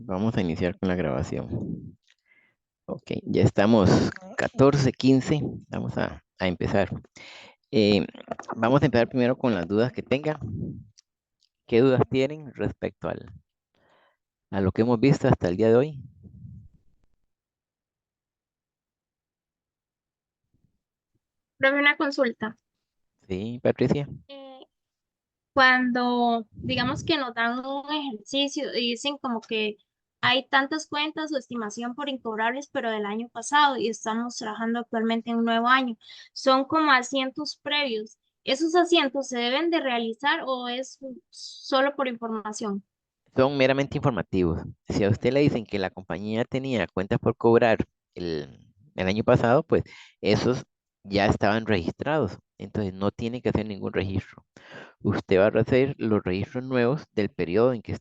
Vamos a iniciar con la grabación. Ok, ya estamos 14:15. Vamos a empezar. Eh, Vamos a empezar primero con las dudas que tengan. ¿Qué dudas tienen respecto a lo que hemos visto hasta el día de hoy? Profe, una consulta. Sí, Patricia. Eh, Cuando digamos que nos dan un ejercicio y dicen como que hay tantas cuentas o estimación por incobrables, pero del año pasado y estamos trabajando actualmente en un nuevo año, son como asientos previos. ¿Esos asientos se deben de realizar o es solo por información? Son meramente informativos. Si a usted le dicen que la compañía tenía cuentas por cobrar el año pasado, pues esos ya estaban registrados. Entonces no tiene que hacer ningún registro. Usted va a hacer los registros nuevos del periodo en que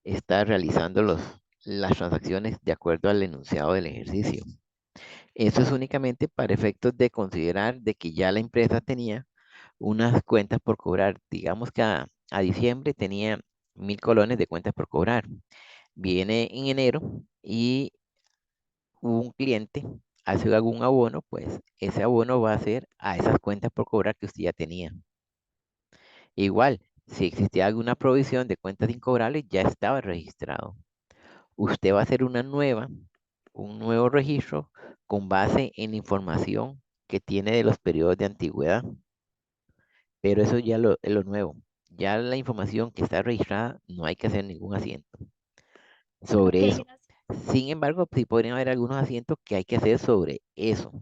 está realizando las transacciones de acuerdo al enunciado del ejercicio. Eso es únicamente para efectos de considerar de que ya la empresa tenía unas cuentas por cobrar. Digamos que a diciembre tenía 1.000 colones de cuentas por cobrar. Viene en enero y un cliente hace algún abono, pues ese abono va a ser a esas cuentas por cobrar que usted ya tenía. Igual, si existía alguna provisión de cuentas incobrables, ya estaba registrado. Usted va a hacer un nuevo registro con base en la información que tiene de los periodos de antigüedad, pero eso ya es lo nuevo. Ya la información que está registrada no hay que hacer ningún asiento Ok, sobre eso. gracias. Sin embargo, sí podrían haber algunos asientos que hay que hacer sobre eso.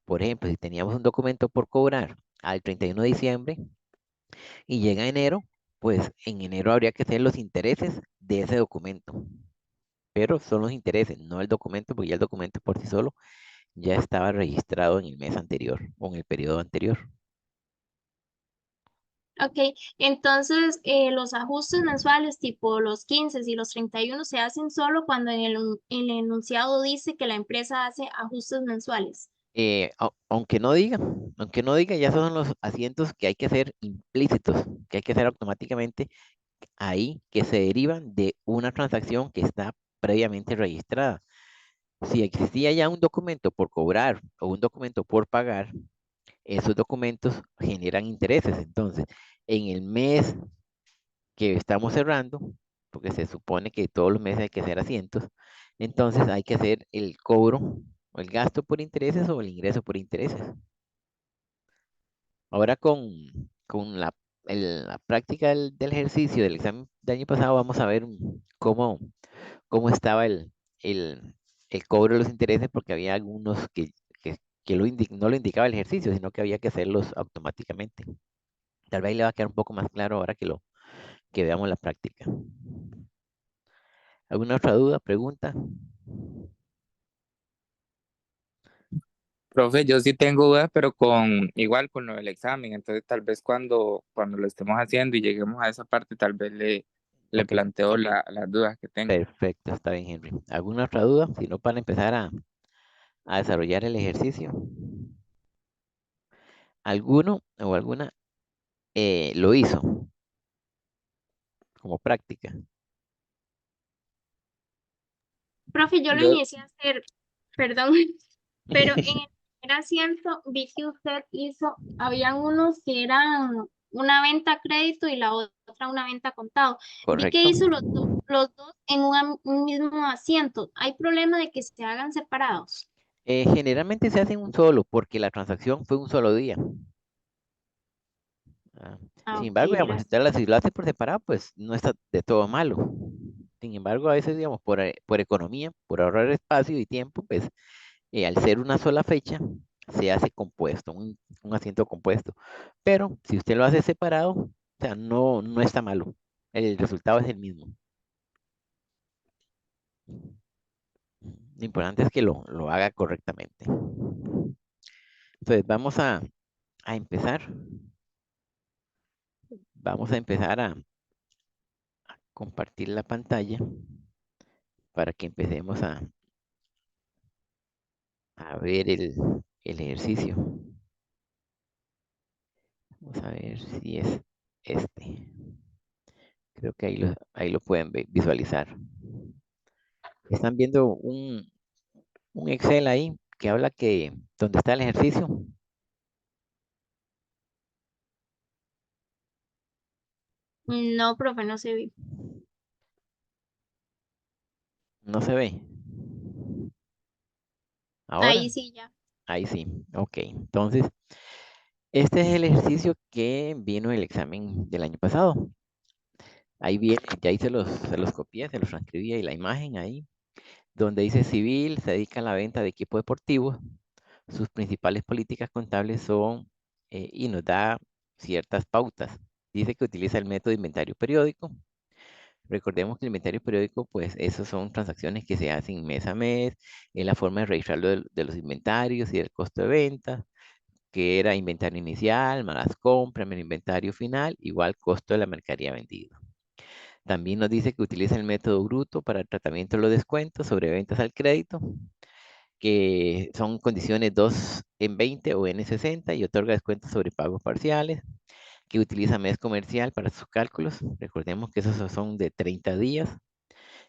Por ejemplo, si teníamos un documento por cobrar al 31 de diciembre y llega enero, pues en enero habría que hacer los intereses de ese documento. Pero son los intereses, no el documento, porque ya el documento por sí solo ya estaba registrado en el mes anterior o en el periodo anterior. Ok, entonces los ajustes mensuales tipo los 15 y los 31 se hacen solo cuando en el enunciado dice que la empresa hace ajustes mensuales. Aunque no diga, ya son los asientos que hay que hacer implícitos, que hay que hacer automáticamente ahí, que se derivan de una transacción que está previamente registrada. Si existía ya un documento por cobrar o un documento por pagar, esos documentos generan intereses. Entonces, en el mes que estamos cerrando, porque se supone que todos los meses hay que hacer asientos, entonces hay que hacer el cobro o el gasto por intereses o el ingreso por intereses. Ahora con la práctica del ejercicio del examen del año pasado, vamos a ver cómo estaba el, el cobro de los intereses, porque había algunos que no lo indicaba el ejercicio, sino que había que hacerlos automáticamente. Tal vez le va a quedar un poco más claro ahora que veamos la práctica. ¿Alguna otra duda, pregunta? Profe, yo sí tengo dudas, pero con igual con lo del examen, entonces tal vez cuando lo estemos haciendo y lleguemos a esa parte, tal vez le Ok, planteo las dudas que tengo. perfecto, está bien, Henry. ¿Alguna otra duda? Si no, para empezar a desarrollar el ejercicio. ¿Alguno o alguna lo hizo como práctica? Profe, yo lo Yo, inicié a hacer, perdón, pero en el primer asiento vi que usted hizo, habían unos que eran una venta a crédito y la otra una venta a contado. Vi que Correcto. hizo los dos en un mismo asiento. ¿Hay problema de que se hagan separados? Generalmente se hace un solo porque la transacción fue un solo día. Ah, Ah, Sin ok, embargo, digamos, gracias. si lo hace por separado, pues no está de todo malo. Sin embargo, a veces, digamos, por economía, por ahorrar espacio y tiempo, pues al ser una sola fecha, se hace compuesto, un asiento compuesto. Pero si usted lo hace separado, o sea, no está malo. El resultado es el mismo. Lo importante es que lo haga correctamente. Entonces, a empezar. Vamos a empezar a compartir la pantalla para que empecemos a ver el ejercicio. Vamos a ver si es este. Creo que ahí lo pueden visualizar. Están viendo un Excel ahí que habla que donde está el ejercicio. No, profe, no se ve. No se ve. Ahora, Ahí sí ya. ahí sí. Ok. Entonces, este es el ejercicio que vino el examen del año pasado. Ahí viene, ya ahí se los copié, se los transcribí y la imagen ahí, donde dice civil, se dedica a la venta de equipos deportivos. Sus principales políticas contables son, y nos da ciertas pautas. Dice que utiliza el método de inventario periódico. Recordemos que el inventario periódico, pues, esas son transacciones que se hacen mes a mes, en la forma de registrarlo de los inventarios y del costo de venta, que era inventario inicial, más las compras, menos inventario final, igual costo de la mercadería vendida. También nos dice que utiliza el método bruto para el tratamiento de los descuentos sobre ventas al crédito, que son condiciones 2 en 20 o N60 y otorga descuentos sobre pagos parciales, que utiliza mes comercial para sus cálculos. Recordemos que esos son de 30 días,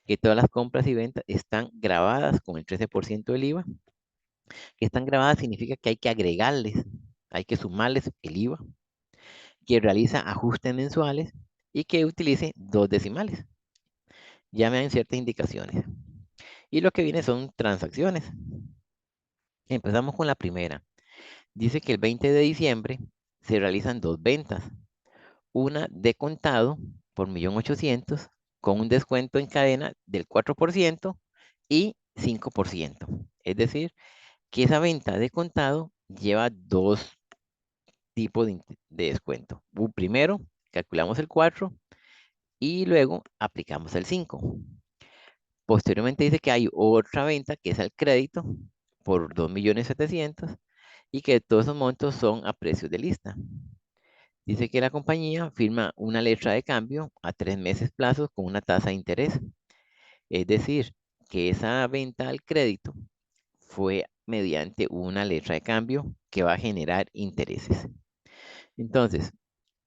que todas las compras y ventas están grabadas con el 13% del IVA. Que están grabadas significa que hay que agregarles, hay que sumarles el IVA, que realiza ajustes mensuales y que utilice dos decimales. Ya me dan ciertas indicaciones. Y lo que viene son transacciones. Empezamos con la primera. Dice que el 20 de diciembre se realizan dos ventas. Una de contado por 1.800.000 con un descuento en cadena del 4% y 5%. Es decir, que esa venta de contado lleva dos tipos de descuento. Primero, calculamos el 4 y luego aplicamos el 5. Posteriormente dice que hay otra venta que es al crédito por 2.700.000 y que todos esos montos son a precios de lista. Dice que la compañía firma una letra de cambio a 3 meses plazos con una tasa de interés. Es decir, que esa venta al crédito fue mediante una letra de cambio que va a generar intereses. Entonces,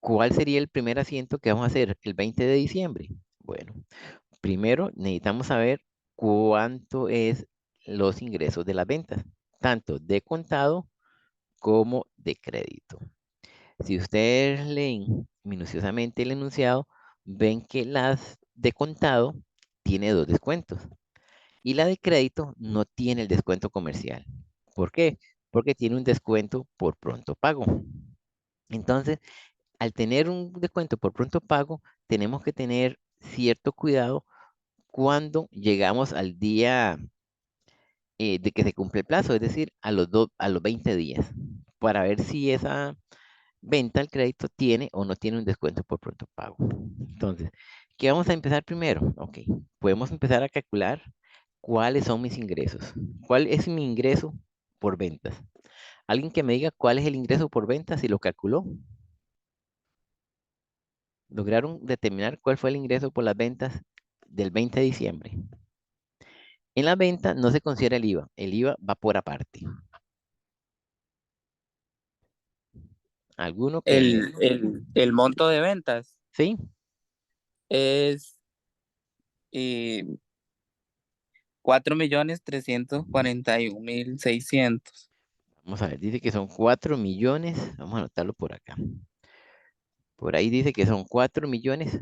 ¿cuál sería el primer asiento que vamos a hacer el 20 de diciembre? Bueno, primero necesitamos saber cuánto es los ingresos de las ventas, tanto de contado como de crédito. Si ustedes leen minuciosamente el enunciado, ven que las de contado tiene dos descuentos y la de crédito no tiene el descuento comercial. ¿Por qué? Porque tiene un descuento por pronto pago. Entonces, al tener un descuento por pronto pago, tenemos que tener cierto cuidado cuando llegamos al día de que se cumple el plazo, es decir, a los 20 días, para ver si esa venta al crédito tiene o no tiene un descuento por pronto pago. Entonces, ¿qué vamos a empezar primero? Ok, podemos empezar a calcular cuáles son mis ingresos. ¿Cuál es mi ingreso por ventas? Alguien que me diga cuál es el ingreso por ventas si lo calculó. ¿Lograron determinar cuál fue el ingreso por las ventas del 20 de diciembre? En la venta no se considera el IVA va por aparte. ¿Alguno que, El monto de ventas sí? es 4.341.600. Vamos a ver, dice que son 4 millones, vamos a anotarlo por acá. Por ahí dice que son 4 millones.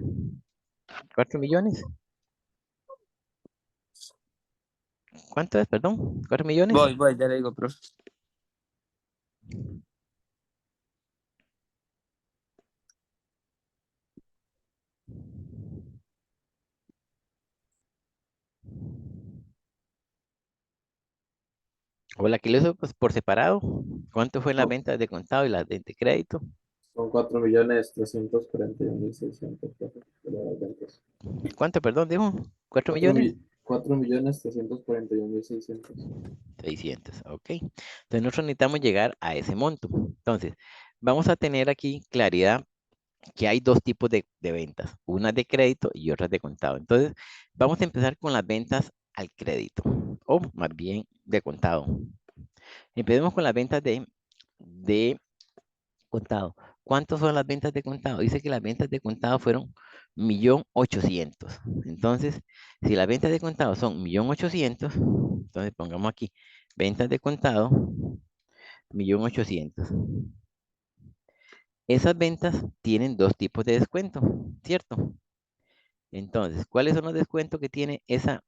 4 millones. ¿Cuánto es, perdón? 4 millones. Voy, ya le digo, profe. O la que lo hizo pues, por separado. ¿Cuánto fue la Son, venta de contado y la de crédito? son 4.341.600 pesos de las ventas. ¿Cuánto, perdón, dijo? 4 4 millones. mi- 4.341.600. 600, ok. Entonces nosotros necesitamos llegar a ese monto. Entonces, vamos a tener aquí claridad que hay dos tipos de ventas, una de crédito y otra de contado. Entonces, vamos a empezar con las ventas al crédito, o más bien de contado. Empecemos con las ventas de contado. ¿Cuántas son las ventas de contado? Dice que las ventas de contado fueron 1.800.000. Entonces, si las ventas de contado son 1.800.000, entonces pongamos aquí, ventas de contado, 1.800.000. Esas ventas tienen dos tipos de descuento, ¿cierto? Entonces, ¿cuáles son los descuentos que tiene eso?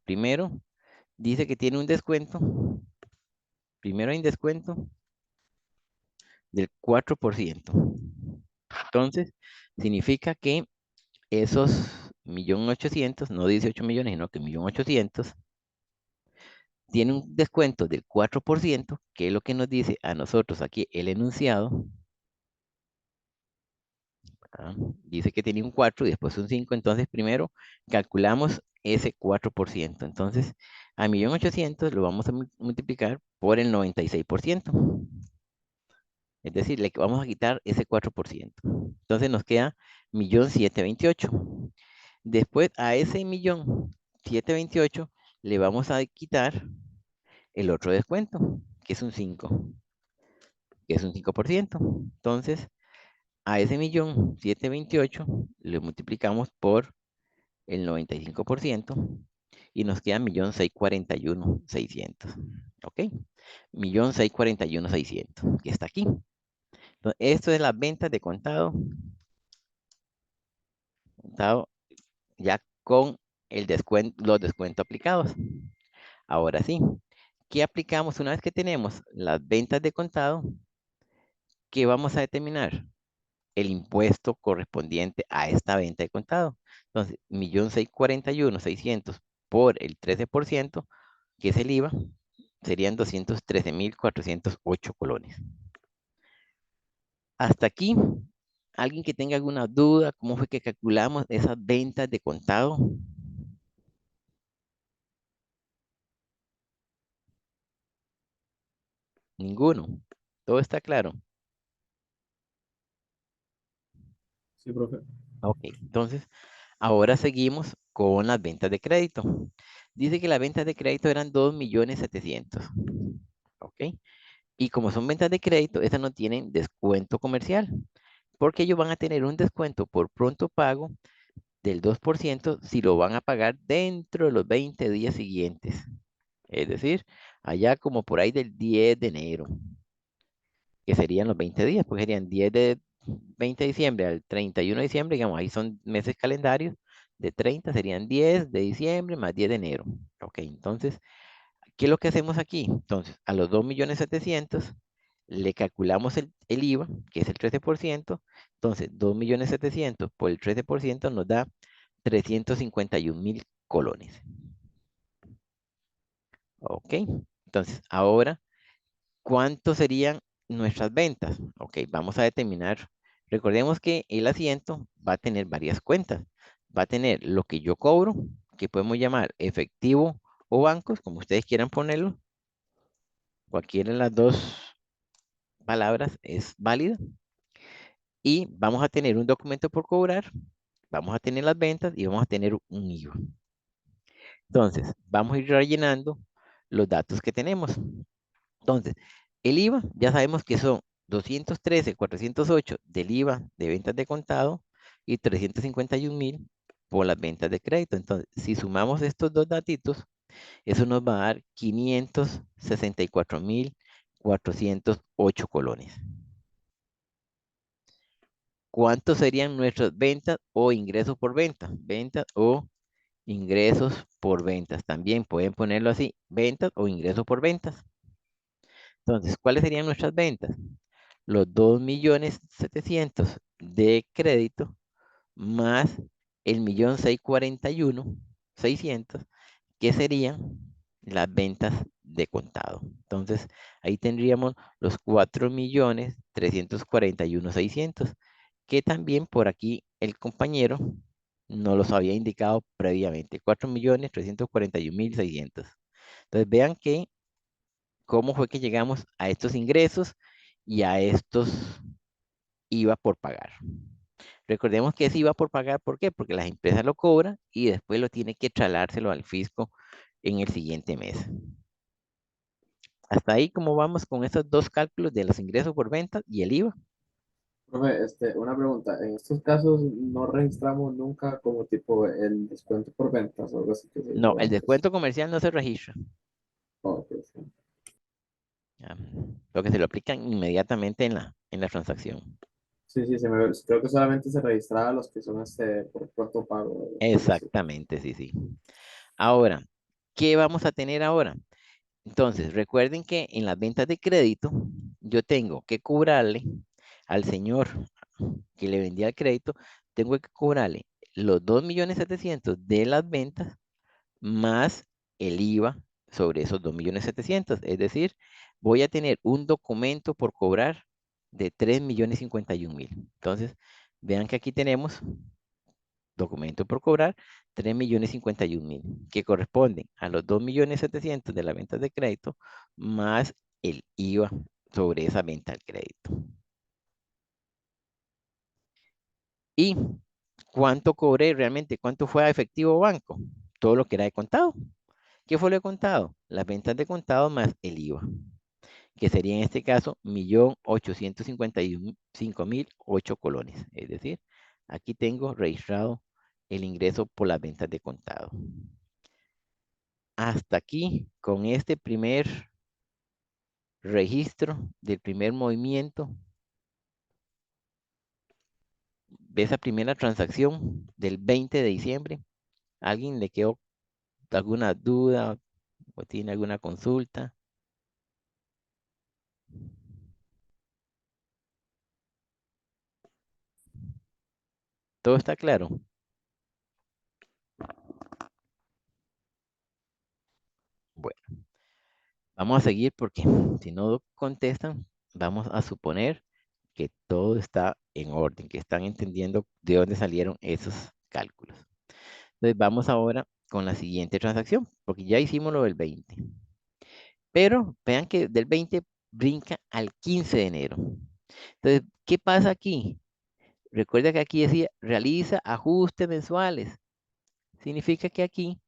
Primero, dice que tiene un descuento. Primero hay un descuento del 4%. Entonces, significa que esos 1.800.000, no 18 millones, sino que 1.800.000, tiene un descuento del 4%, que es lo que nos dice a nosotros aquí el enunciado. Ah, dice que tenía un 4 y después un 5, entonces primero calculamos ese 4%. Entonces, a 1.800.000 lo vamos a multiplicar por el 96%. Es decir, le vamos a quitar ese 4%. Entonces nos queda 1.728.000. Después a ese 1.728.000 le vamos a quitar el otro descuento, que es un 5%. Entonces, a ese 1.728.000 le multiplicamos por el 95% y nos queda 1.641.600. ¿Ok? 1.641.600, que está aquí. Entonces, esto es las ventas de contado ya con los descuentos aplicados. Ahora sí, ¿qué aplicamos una vez que tenemos las ventas de contado? ¿Qué vamos a determinar? El impuesto correspondiente a esta venta de contado. Entonces, 1.641.600 por el 13%, que es el IVA, serían 213.408 colones. Hasta aquí, ¿alguien que tenga alguna duda? ¿Cómo fue que calculamos esas ventas de contado? Ninguno. Todo está claro. Sí, profe. Ok, entonces ahora seguimos con las ventas de crédito. Dice que las ventas de crédito eran 2.700.000. Ok, y como son ventas de crédito, estas no tienen descuento comercial, porque ellos van a tener un descuento por pronto pago del 2% si lo van a pagar dentro de los 20 días siguientes. Es decir, allá como por ahí del 10 de enero, que serían los 20 días, pues serían 10 de 20 de diciembre al 31 de diciembre, digamos, ahí son meses calendarios, de 30 serían 10 de diciembre más 10 de enero. Ok, entonces, ¿qué es lo que hacemos aquí? Entonces, a los 2.700.000 le calculamos el IVA, que es el 13%. Entonces, 2.700.000 por el 13% nos da 351.000 colones. Ok, entonces, ahora, ¿cuánto serían nuestras ventas? Ok, vamos a determinar. Recordemos que el asiento va a tener varias cuentas. Va a tener lo que yo cobro, que podemos llamar efectivo o bancos, como ustedes quieran ponerlo. Cualquiera de las dos palabras es válida. Y vamos a tener un documento por cobrar, vamos a tener las ventas y vamos a tener un IVA. Entonces, vamos a ir rellenando los datos que tenemos. Entonces, el IVA, ya sabemos que son 213.408 del IVA de ventas de contado y 351.000 por las ventas de crédito. Entonces, si sumamos estos dos datitos, eso nos va a dar 564.408 colones. ¿Cuántos serían nuestras ventas o ingresos por venta? Ventas o ingresos por ventas. También pueden ponerlo así, ventas o ingresos por ventas. Entonces, ¿cuáles serían nuestras ventas? Los 2.700.000 de crédito más el 1.641.600, que serían las ventas de contado. Entonces, ahí tendríamos los 4.341.600, que también por aquí el compañero nos los había indicado previamente, 4.341.600. Entonces, vean que cómo fue que llegamos a estos ingresos y a estos IVA por pagar. Recordemos que es IVA por pagar, ¿por qué? Porque las empresas lo cobran y después lo tiene que trasladárselo al fisco en el siguiente mes. Hasta ahí, ¿cómo vamos con estos dos cálculos de los ingresos por venta y el IVA? Profe, una pregunta. En estos casos no registramos nunca como tipo el descuento por ventas o algo así que se No, hizo el antes. descuento comercial no se registra. Ok, sí. ¿Ya? Porque se lo aplican inmediatamente en la transacción. Sí, sí, creo que solamente se registraba los que son por cuarto pago o algo así. Exactamente, sí, sí. Ahora, ¿qué vamos a tener ahora? Entonces, recuerden que en las ventas de crédito, yo tengo que cobrarle al señor que le vendía el crédito, tengo que cobrarle los 2.700.000 de las ventas más el IVA sobre esos 2.700.000. Es decir, voy a tener un documento por cobrar de 3.051.000. Entonces, vean que aquí tenemos documento por cobrar 3.051.000, que corresponden a los 2.700.000 de la venta de crédito más el IVA sobre esa venta al crédito. ¿Y cuánto cobré realmente? ¿Cuánto fue a efectivo banco? Todo lo que era de contado. ¿Qué fue lo de contado? Las ventas de contado más el IVA, que sería en este caso 1.855.008 colones. Es decir, aquí tengo registrado el ingreso por las ventas de contado. Hasta aquí con este primer registro del primer movimiento de esa primera transacción del 20 de diciembre. ¿Alguien le quedó alguna duda o tiene alguna consulta? ¿Todo está claro? Bueno, vamos a seguir porque si no contestan, vamos a suponer que todo está en orden, que están entendiendo de dónde salieron esos cálculos. Entonces vamos ahora con la siguiente transacción, porque ya hicimos lo del 20. Pero vean que del 20 brinca al 15 de enero. Entonces, ¿qué pasa aquí? Recuerda que aquí decía, realiza ajustes mensuales. Significa que aquí,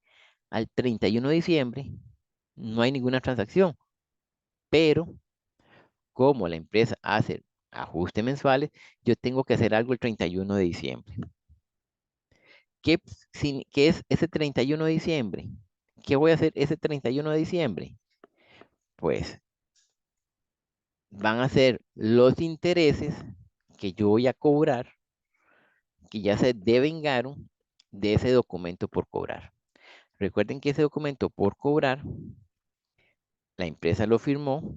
al 31 de diciembre, no hay ninguna transacción. Pero, como la empresa hace ajustes mensuales, yo tengo que hacer algo el 31 de diciembre. ¿Qué es ese 31 de diciembre? ¿Qué voy a hacer ese 31 de diciembre? Pues van a ser los intereses que yo voy a cobrar, que ya se devengaron de ese documento por cobrar. Recuerden que ese documento por cobrar, la empresa lo firmó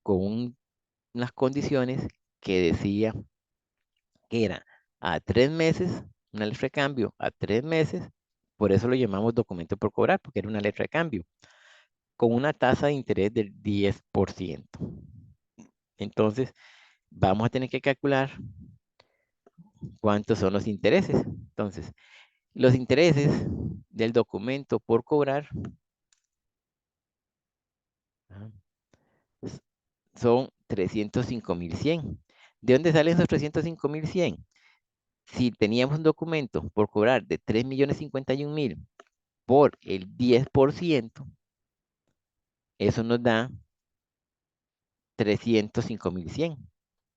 con unas condiciones que decía que era a 3 meses, una letra de cambio a 3 meses, por eso lo llamamos documento por cobrar, porque era una letra de cambio, con una tasa de interés del 10%. Entonces, vamos a tener que calcular cuántos son los intereses. Entonces, los intereses del documento por cobrar, ajá, son 305.100. ¿De dónde salen esos 305.100? Si teníamos un documento por cobrar de 3.051.000 por el 10%, eso nos da 305.100.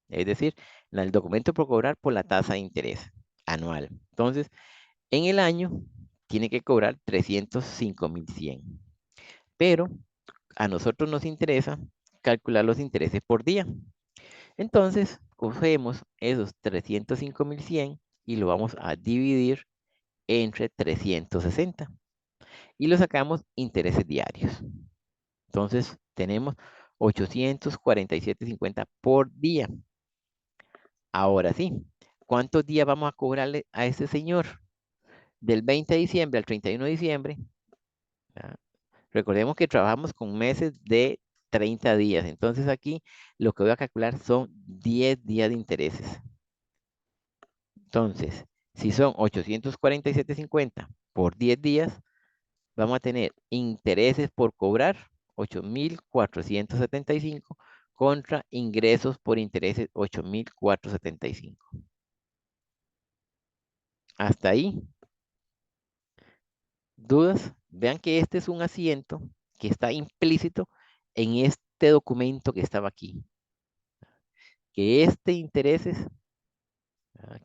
Es decir, el documento por cobrar por la tasa de interés anual. Entonces, en el año tiene que cobrar 305.100. Pero a nosotros nos interesa calcular los intereses por día. Entonces, cogemos esos 305.100 y lo vamos a dividir entre 360 y lo sacamos intereses diarios. Entonces, tenemos 847.50 por día. Ahora sí, ¿cuántos días vamos a cobrarle a ese señor? Del 20 de diciembre al 31 de diciembre. ¿Ya? Recordemos que trabajamos con meses de 30 días. Entonces aquí lo que voy a calcular son 10 días de intereses. Entonces, si son 847.50 por 10 días, vamos a tener intereses por cobrar 8.475 contra ingresos por intereses 8.475. Hasta ahí, ¿dudas? Vean que este es un asiento que está implícito en este documento que estaba aquí. que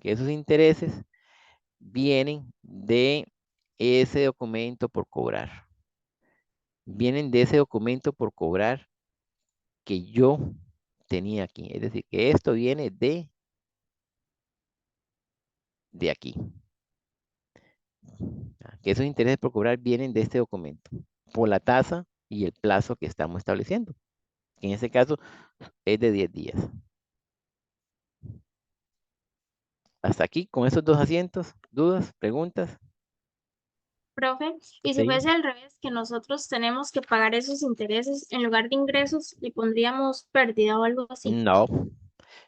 que esos intereses vienen de ese documento por cobrar. Vienen de ese documento por cobrar que yo tenía aquí. Es decir, que esto viene de aquí. Que esos intereses por cobrar vienen de este documento, por la tasa y el plazo que estamos estableciendo. En este caso es de 10 días. Hasta aquí, con esos dos asientos, dudas, preguntas. Profe, y si Sí. fuese al revés, que nosotros tenemos que pagar esos intereses, en lugar de ingresos, le pondríamos pérdida o algo así. No.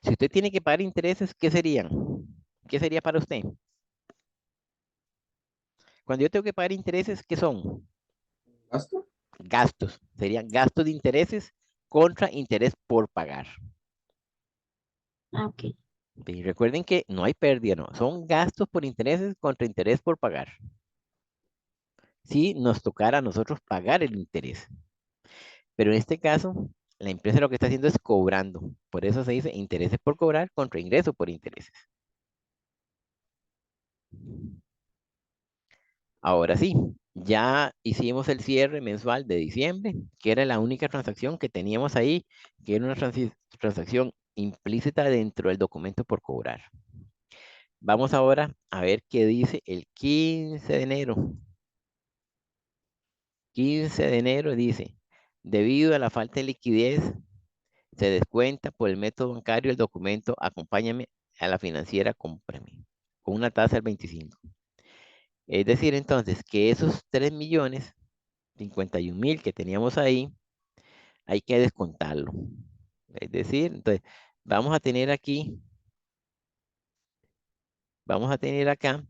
Si usted tiene que pagar intereses, ¿qué serían? ¿Qué sería para usted? Cuando yo tengo que pagar intereses, ¿qué son? ¿Gasto? Gastos. Serían gastos de intereses contra interés por pagar. Ah, ok. Y recuerden que no hay pérdida, no. Son gastos por intereses contra interés por pagar. Si nos tocara a nosotros pagar el interés. Pero en este caso, la empresa lo que está haciendo es cobrando. Por eso se dice intereses por cobrar contra ingreso por intereses. Ahora sí, ya hicimos el cierre mensual de diciembre, que era la única transacción que teníamos ahí, que era una transacción implícita dentro del documento por cobrar. Vamos ahora a ver qué dice el 15 de enero. 15 de enero dice, debido a la falta de liquidez, se descuenta por el método bancario el documento, acompáñame a la financiera, cómprame, con una tasa del 25. Es decir, entonces, que esos 3.051.000 que teníamos ahí, hay que descontarlo. Es decir, entonces, vamos a tener aquí, vamos a tener acá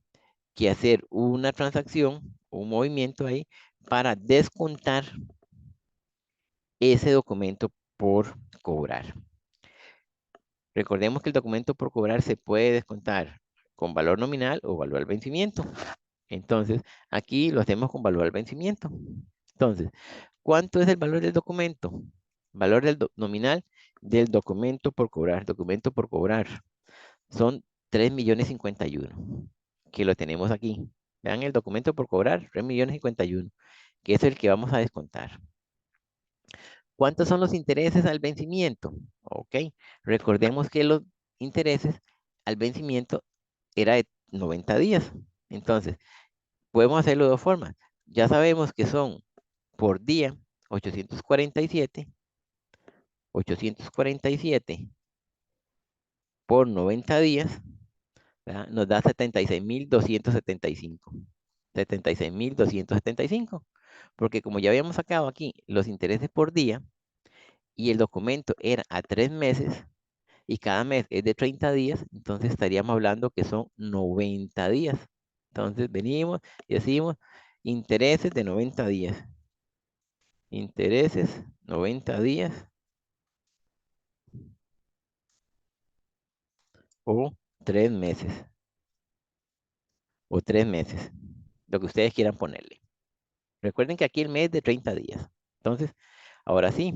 que hacer una transacción, un movimiento ahí, para descontar ese documento por cobrar. Recordemos que el documento por cobrar se puede descontar con valor nominal o valor al vencimiento. Entonces, aquí lo hacemos con valor al vencimiento. Entonces, ¿cuánto es el valor del documento? Valor nominal del documento por cobrar. Documento por cobrar son 3.051.000, que lo tenemos aquí. Vean el documento por cobrar, 3.051.000, que es el que vamos a descontar. ¿Cuántos son los intereses al vencimiento? Ok, recordemos que los intereses al vencimiento era de 90 días. Entonces, podemos hacerlo de dos formas. Ya sabemos que son por día 847, 847 por 90 días, ¿verdad? Nos da 76.275. 76.275. Porque como ya habíamos sacado aquí los intereses por día y el documento era a 3 meses y cada mes es de 30 días, entonces estaríamos hablando que son 90 días. Entonces venimos y decimos intereses de 90 días. Intereses 90 días o 3 meses. O 3 meses. Lo que ustedes quieran ponerle. Recuerden que aquí el mes es de 30 días. Entonces, ahora sí,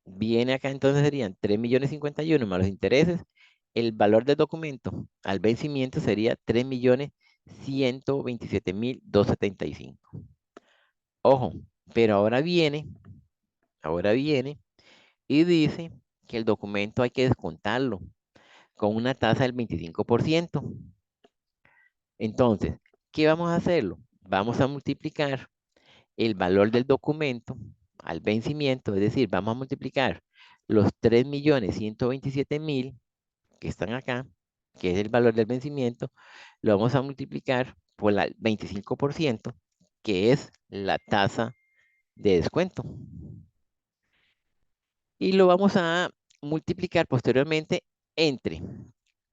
viene acá, entonces serían 3.051.000 más los intereses. El valor del documento al vencimiento sería 3.127.275. Ojo, pero ahora viene y dice que el documento hay que descontarlo con una tasa del 25%. Entonces, ¿qué vamos a hacerlo? Vamos a multiplicar el valor del documento al vencimiento, es decir, vamos a multiplicar los 3.127.000 que están acá, que es el valor del vencimiento, lo vamos a multiplicar por el 25%, que es la tasa de descuento. Y lo vamos a multiplicar posteriormente entre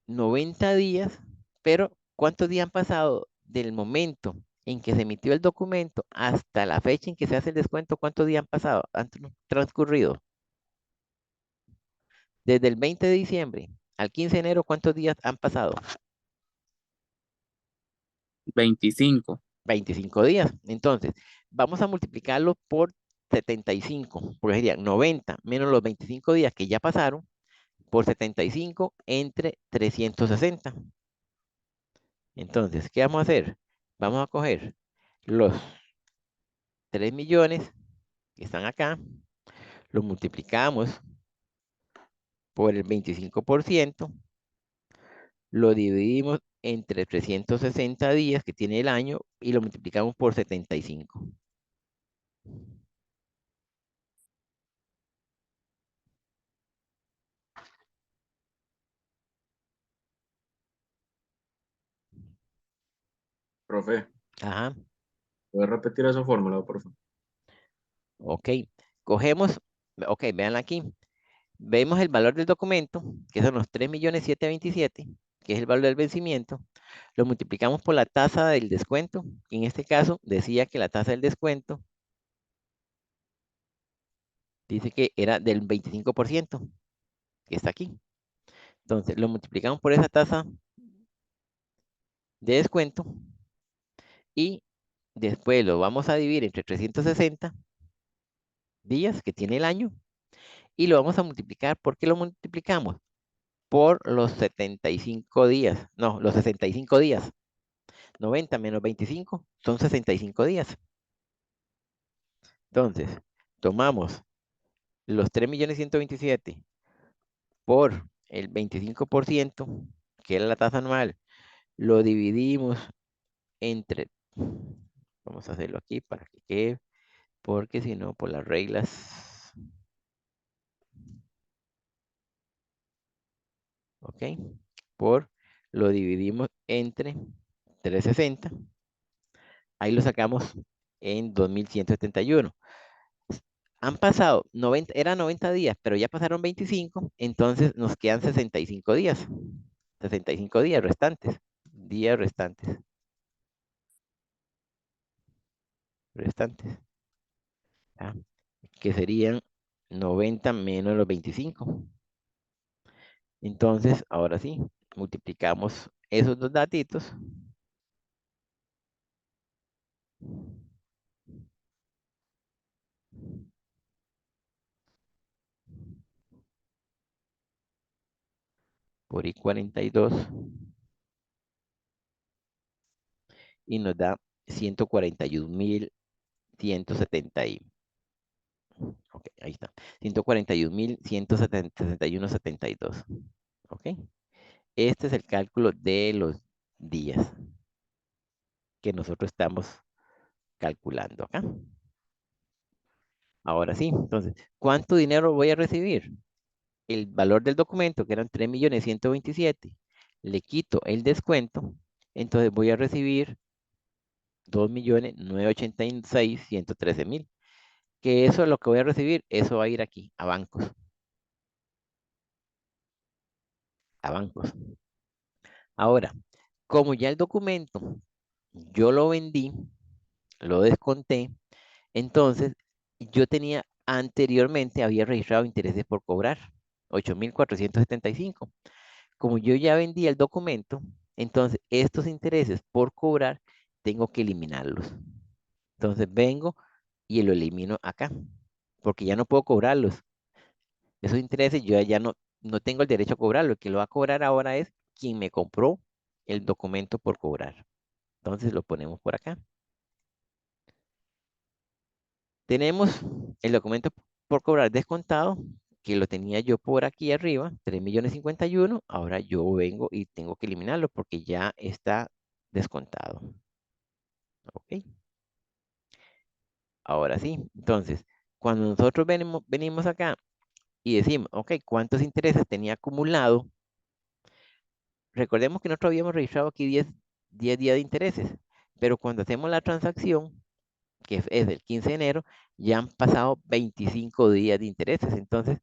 90 días, pero ¿cuántos días han pasado del momento en que se emitió el documento hasta la fecha en que se hace el descuento? ¿Cuántos días han pasado? Han transcurrido. Desde el 20 de diciembre al 15 de enero, ¿cuántos días han pasado? 25. 25 días. Entonces, vamos a multiplicarlo por 75, porque serían 90 menos los 25 días que ya pasaron, por 75 entre 360. Entonces, ¿qué vamos a hacer? Vamos a coger los 3 millones que están acá, los multiplicamos por el 25%, lo dividimos entre 360 días que tiene el año y lo multiplicamos por 75. Profe, Ajá, ¿puedes repetir esa fórmula, por favor? ok. Cogemos, ok, vean aquí. Vemos el valor del documento, que son los 3.727.000, que es el valor del vencimiento. Lo multiplicamos por la tasa del descuento. Y en este caso, decía que la tasa del descuento dice que era del 25%, que está aquí. Entonces, lo multiplicamos por esa tasa de descuento y después lo vamos a dividir entre 360 días que tiene el año y lo vamos a multiplicar. ¿Por qué lo multiplicamos? Por los 75 días. No, los 65 días. 90 menos 25 son 65 días. Entonces, tomamos los 3.127.000 por el 25%, que era la tasa anual, lo dividimos entre, vamos a hacerlo aquí para que quede, porque si no, por las reglas, ¿ok? Lo dividimos entre 360, ahí lo sacamos en 2.171. Han pasado 90, eran 90 días, pero ya pasaron 25, entonces nos quedan 65 días. 65 días restantes. Días restantes. Restantes. ¿Ah? Que serían 90 menos los 25. Entonces, ahora sí, multiplicamos esos dos datitos por I-42 y nos da 141.170. Ok, ahí está. 141.171.72. Ok. Este es el cálculo de los días que nosotros estamos calculando acá. Ahora sí, entonces, ¿cuánto dinero voy a recibir? El valor del documento, que eran 3.127.000, le quito el descuento, entonces voy a recibir 2.986.113.000. Que eso es lo que voy a recibir, eso va a ir aquí, a bancos, a bancos. Ahora, como ya el documento yo lo vendí, lo desconté, entonces yo tenía anteriormente, había registrado intereses por cobrar, 8.475. Como yo ya vendí el documento, entonces estos intereses por cobrar tengo que eliminarlos. Entonces vengo y lo elimino acá, porque ya no puedo cobrarlos. Esos intereses yo ya no tengo el derecho a cobrarlo. El que lo va a cobrar ahora es quien me compró el documento por cobrar. Entonces lo ponemos por acá. Tenemos el documento por cobrar descontado, que lo tenía yo por aquí arriba, 3.051.000. Ahora yo vengo y tengo que eliminarlo porque ya está descontado. ¿Ok? Ahora sí. Entonces, cuando nosotros venimos acá y decimos, ok, ¿cuántos intereses tenía acumulado? Recordemos que nosotros habíamos registrado aquí 10 días de intereses, pero cuando hacemos la transacción, que es del 15 de enero, ya han pasado 25 días de intereses. Entonces,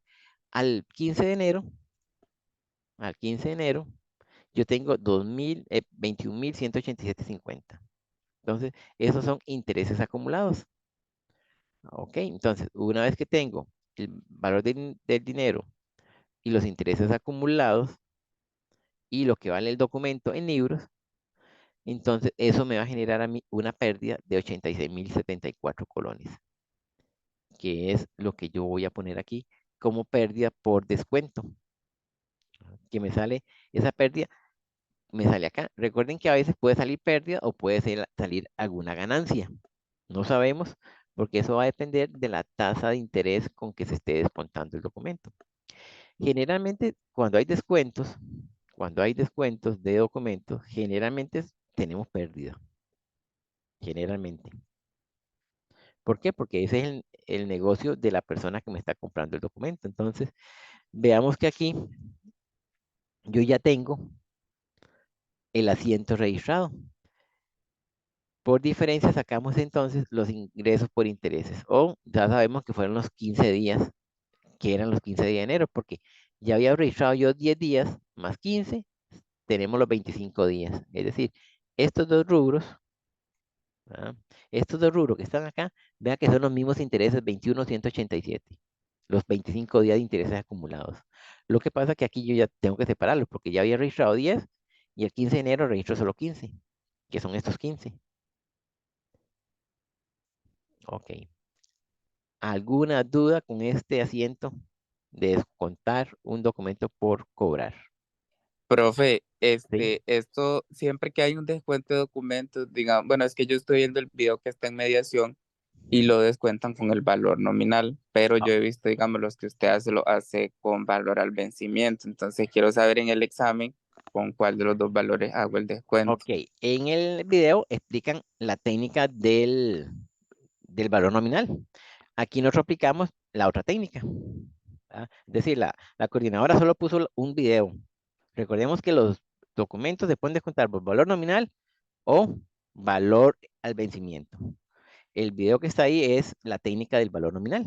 al 15 de enero, al 15 de enero, yo tengo 21.187.50. Entonces, esos son intereses acumulados. Ok, entonces, una vez que tengo el valor del dinero y los intereses acumulados y lo que vale el documento en libros, entonces eso me va a generar a mí una pérdida de 86.074 colones, que es lo que yo voy a poner aquí como pérdida por descuento. que me sale esa pérdida, me sale acá. Recuerden que a veces puede salir pérdida o puede salir alguna ganancia. No sabemos porque eso va a depender de la tasa de interés con que se esté descontando el documento. Generalmente, cuando hay descuentos de documentos, generalmente tenemos pérdida. Generalmente. ¿Por qué? Porque ese es el negocio de la persona que me está comprando el documento. Entonces, veamos que aquí yo ya tengo el asiento registrado. Por diferencia sacamos entonces los ingresos por intereses. O ya sabemos que fueron los 15 días, que eran los 15 días de enero, porque ya había registrado yo 10 días más 15, tenemos los 25 días. Es decir, estos dos rubros, ¿verdad? Estos dos rubros que están acá, vean que son los mismos intereses, 21,187. Los 25 días de intereses acumulados. Lo que pasa es que aquí yo ya tengo que separarlos, porque ya había registrado 10 y el 15 de enero registro solo 15, que son estos 15. Ok. ¿Alguna duda con este asiento de descontar un documento por cobrar? Profe, ¿Sí? esto, siempre que hay un descuento de documentos, digamos, bueno, es que yo estoy viendo el video que está en mediación y lo descuentan con el valor nominal, pero Ah, yo he visto, digamos, los que usted hace, lo hace con valor al vencimiento. Entonces quiero saber en el examen con cuál de los dos valores hago el descuento. ok, en el video explican la técnica del valor nominal. Aquí nosotros aplicamos la otra técnica. ¿Ah? Es decir, la coordinadora solo puso un video. Recordemos que los documentos se pueden descontar por valor nominal o valor al vencimiento. El video que está ahí es la técnica del valor nominal.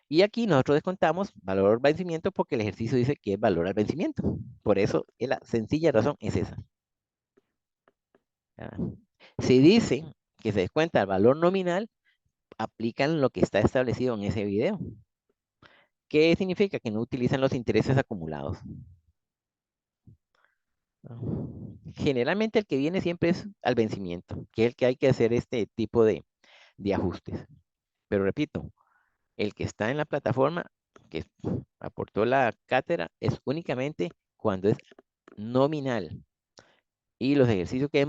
Y aquí nosotros descontamos valor al vencimiento porque el ejercicio dice que es valor al vencimiento. Por eso, la sencilla razón es esa. ¿Ah? Si dice que se descuenta el valor nominal, aplican lo que está establecido en ese video. ¿Qué significa? Que no utilizan los intereses acumulados. ¿No? Generalmente el que viene siempre es al vencimiento, que es el que hay que hacer este tipo de ajustes. Pero repito, el que está en la plataforma, que aportó la cátedra, es únicamente cuando es nominal. Y los ejercicios que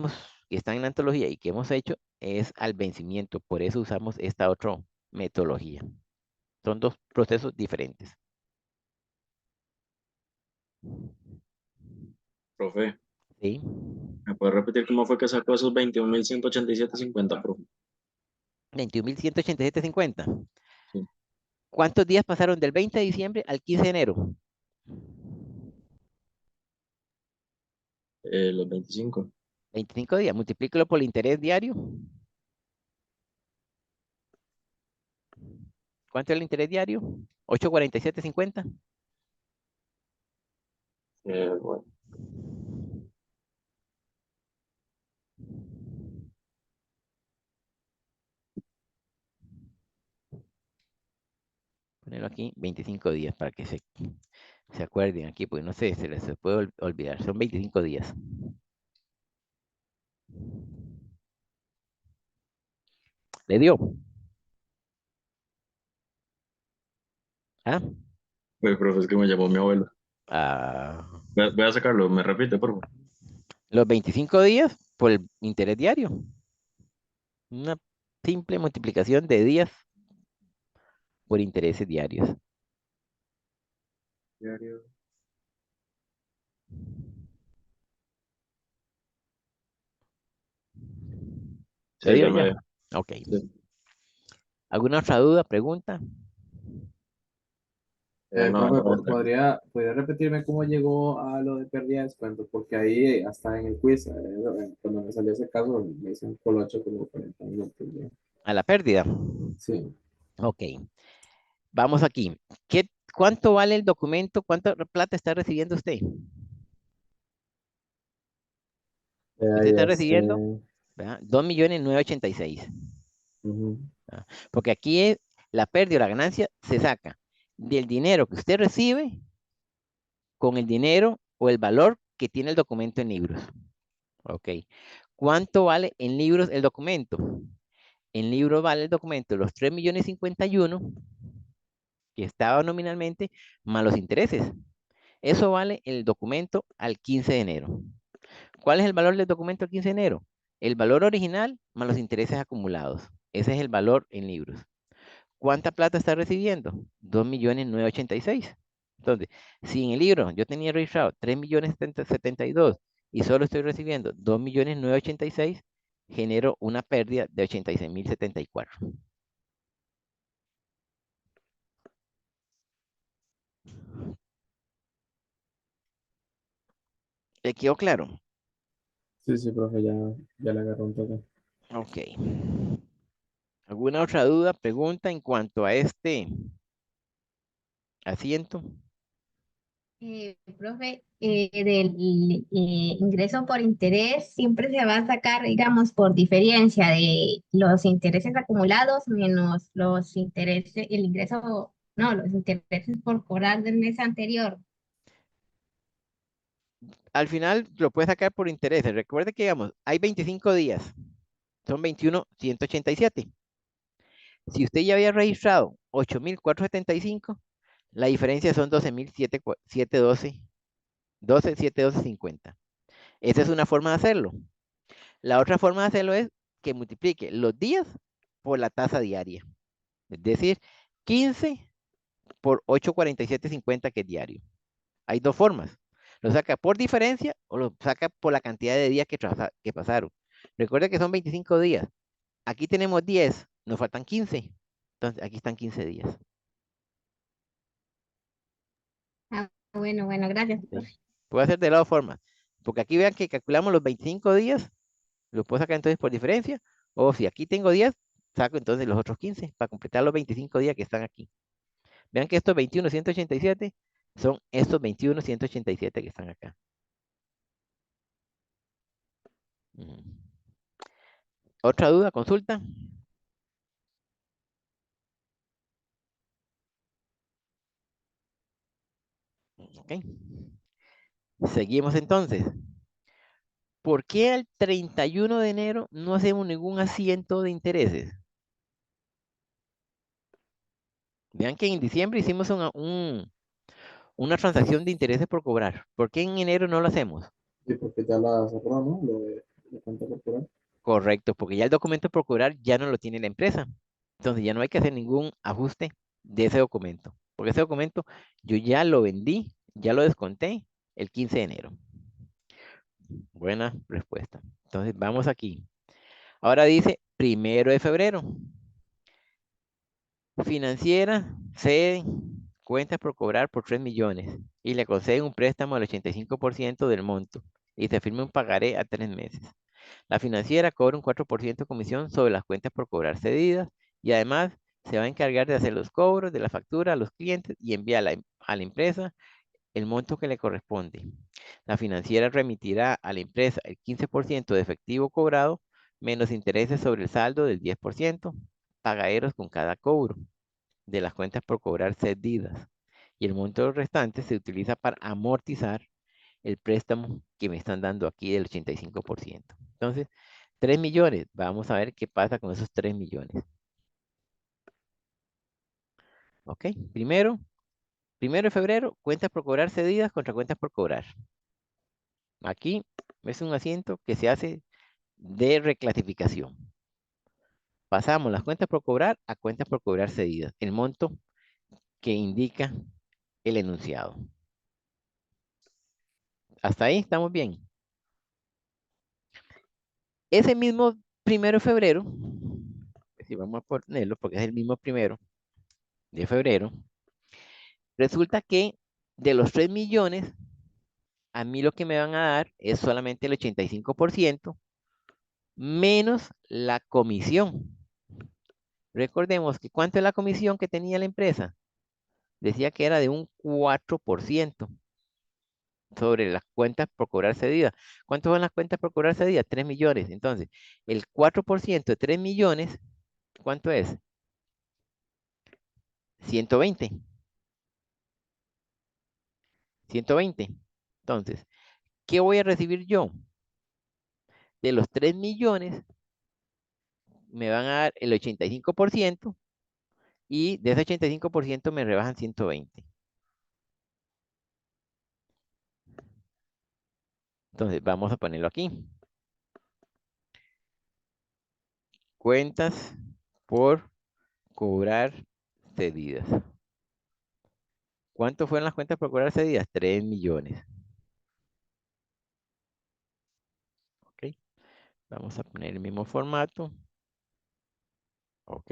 están en la antología y que hemos hecho es al vencimiento. Por eso usamos esta otra metodología. Son dos procesos diferentes. Profe, ¿Sí? ¿me puede repetir cómo fue que sacó esos 21.187.50, profe? 21,187,50. Sí, ¿Cuántos días pasaron del 20 de diciembre al 15 de enero? los 25. 25 días. Multiplícalo por el interés diario. ¿Cuánto es el interés diario? 8,47,50. Bueno, Ponerlo aquí, 25 días para que se acuerden aquí, porque no sé, se les puede olvidar. Son 25 días. ¿Le dio? ¿Ah? pues, profe, es que me llamó mi abuelo. Ah, Voy a sacarlo, me repite, por favor. los 25 días por el interés diario. Una simple multiplicación de días por intereses diarios. Diario. ¿Le Sí, dio ya me ya? dio. Ok. Sí. ¿Alguna otra duda, pregunta? No, Profe, no, ahorita. ¿podría repetirme cómo llegó a lo de pérdida de descuento? Porque ahí, hasta en el quiz, cuando me salió ese caso, me hice un colocho como 40 minutos. ¿Ya? A la pérdida. Sí. Ok. Vamos aquí. ¿Cuánto vale el documento? ¿Cuánta plata está recibiendo usted? Usted Ahí está recibiendo, este. ¿verdad? 2,986,000. Ujú. ¿Verdad? Porque aquí la pérdida o la ganancia se saca del dinero que usted recibe con el dinero o el valor que tiene el documento en libros. Ok. ¿Cuánto vale en libros el documento? En libros vale el documento los 3,051,000 que estaba nominalmente más los intereses. Eso vale el documento al 15 de enero. ¿Cuál es el valor del documento al 15 de enero? El valor original más los intereses acumulados. Ese es el valor en libros. ¿Cuánta plata está recibiendo? 2.986.000. Entonces, si en el libro yo tenía registrado 3.072.000 y solo estoy recibiendo 2.986.000, genero una pérdida de 86.074. ¿Le quedó claro? Sí, sí, profe, ya le agarró un toque. Ok. ¿Alguna otra duda, pregunta en cuanto a este asiento? Profe, del ingreso por interés siempre se va a sacar, digamos, por diferencia de los intereses acumulados menos los intereses, el ingreso, no, los intereses por cobrar del mes anterior. Al final lo puede sacar por intereses. Recuerde que, digamos, hay 25 días. Son 21.187. Si usted ya había registrado 8.475, la diferencia son 12.712.50. Esa es una forma de hacerlo. La otra forma de hacerlo es que multiplique los días por la tasa diaria. Es decir, 15 por 8.4750, que es diario. Hay dos formas. Lo saca por diferencia o lo saca por la cantidad de días que pasaron. Recuerde que son 25 días. Aquí tenemos 10, nos faltan 15. Entonces, aquí están 15 días. Ah, bueno, bueno, gracias, ¿Sí? profe. Puedo hacer de las dos formas. Porque aquí vean que calculamos los 25 días, lo puedo sacar entonces por diferencia. O si aquí tengo 10, saco entonces los otros 15 para completar los 25 días que están aquí. Vean que estos 21.187 son estos 21.187 que están acá. Ujú. ¿Otra duda? ¿Consulta? Ok. Seguimos entonces. ¿Por qué al 31 de enero no hacemos ningún asiento de intereses? Vean que en diciembre hicimos una transacción de intereses por cobrar. ¿Por qué en enero no lo hacemos? Sí, porque ya la cerró, ¿no? Lo de cuenta corporal. Correcto, porque ya el documento por cobrar ya no lo tiene la empresa. Entonces ya no hay que hacer ningún ajuste de ese documento. Porque ese documento yo ya lo vendí, ya lo desconté el 15 de enero. Buena respuesta. Entonces vamos aquí. Ahora dice 1 de febrero. Financiera cede cuentas por cobrar por 3 millones y le concede un préstamo al 85% del monto y se firma un pagaré a 3 meses. La financiera cobra un 4% de comisión sobre las cuentas por cobrar cedidas y además se va a encargar de hacer los cobros de la factura a los clientes y enviar a la empresa el monto que le corresponde. La financiera remitirá a la empresa el 15% de efectivo cobrado menos intereses sobre el saldo del 10%, pagaderos con cada cobro de las cuentas por cobrar cedidas. Y el monto restante se utiliza para amortizar el préstamo que me están dando aquí del 85%. Entonces, 3 millones. Vamos a ver qué pasa con esos 3 millones. ¿Ok? Primero de febrero, cuentas por cobrar cedidas contra cuentas por cobrar. Aquí es un asiento que se hace de reclasificación. Pasamos las cuentas por cobrar a cuentas por cobrar cedidas. El monto que indica el enunciado. Hasta ahí estamos bien. Ese mismo 1 de febrero, si vamos a ponerlo porque es el mismo 1 de febrero, resulta que de los 3 millones, a mí lo que me van a dar es solamente el 85% menos la comisión. Recordemos que ¿cuánto es la comisión que tenía la empresa? Decía que era de un 4% sobre las cuentas por cobrar cedidas. ¿Cuánto son las cuentas por cobrar cedidas? 3 millones. Entonces, el 4% de 3 millones, ¿cuánto es? 120. 120. Entonces, ¿qué voy a recibir yo? De los 3 millones, me van a dar el 85% y de ese 85% me rebajan 120. Entonces, vamos a ponerlo aquí. Cuentas por cobrar cedidas. ¿Cuánto fueron las cuentas por cobrar cedidas? 3 millones. Ok. Vamos a poner el mismo formato. Ok.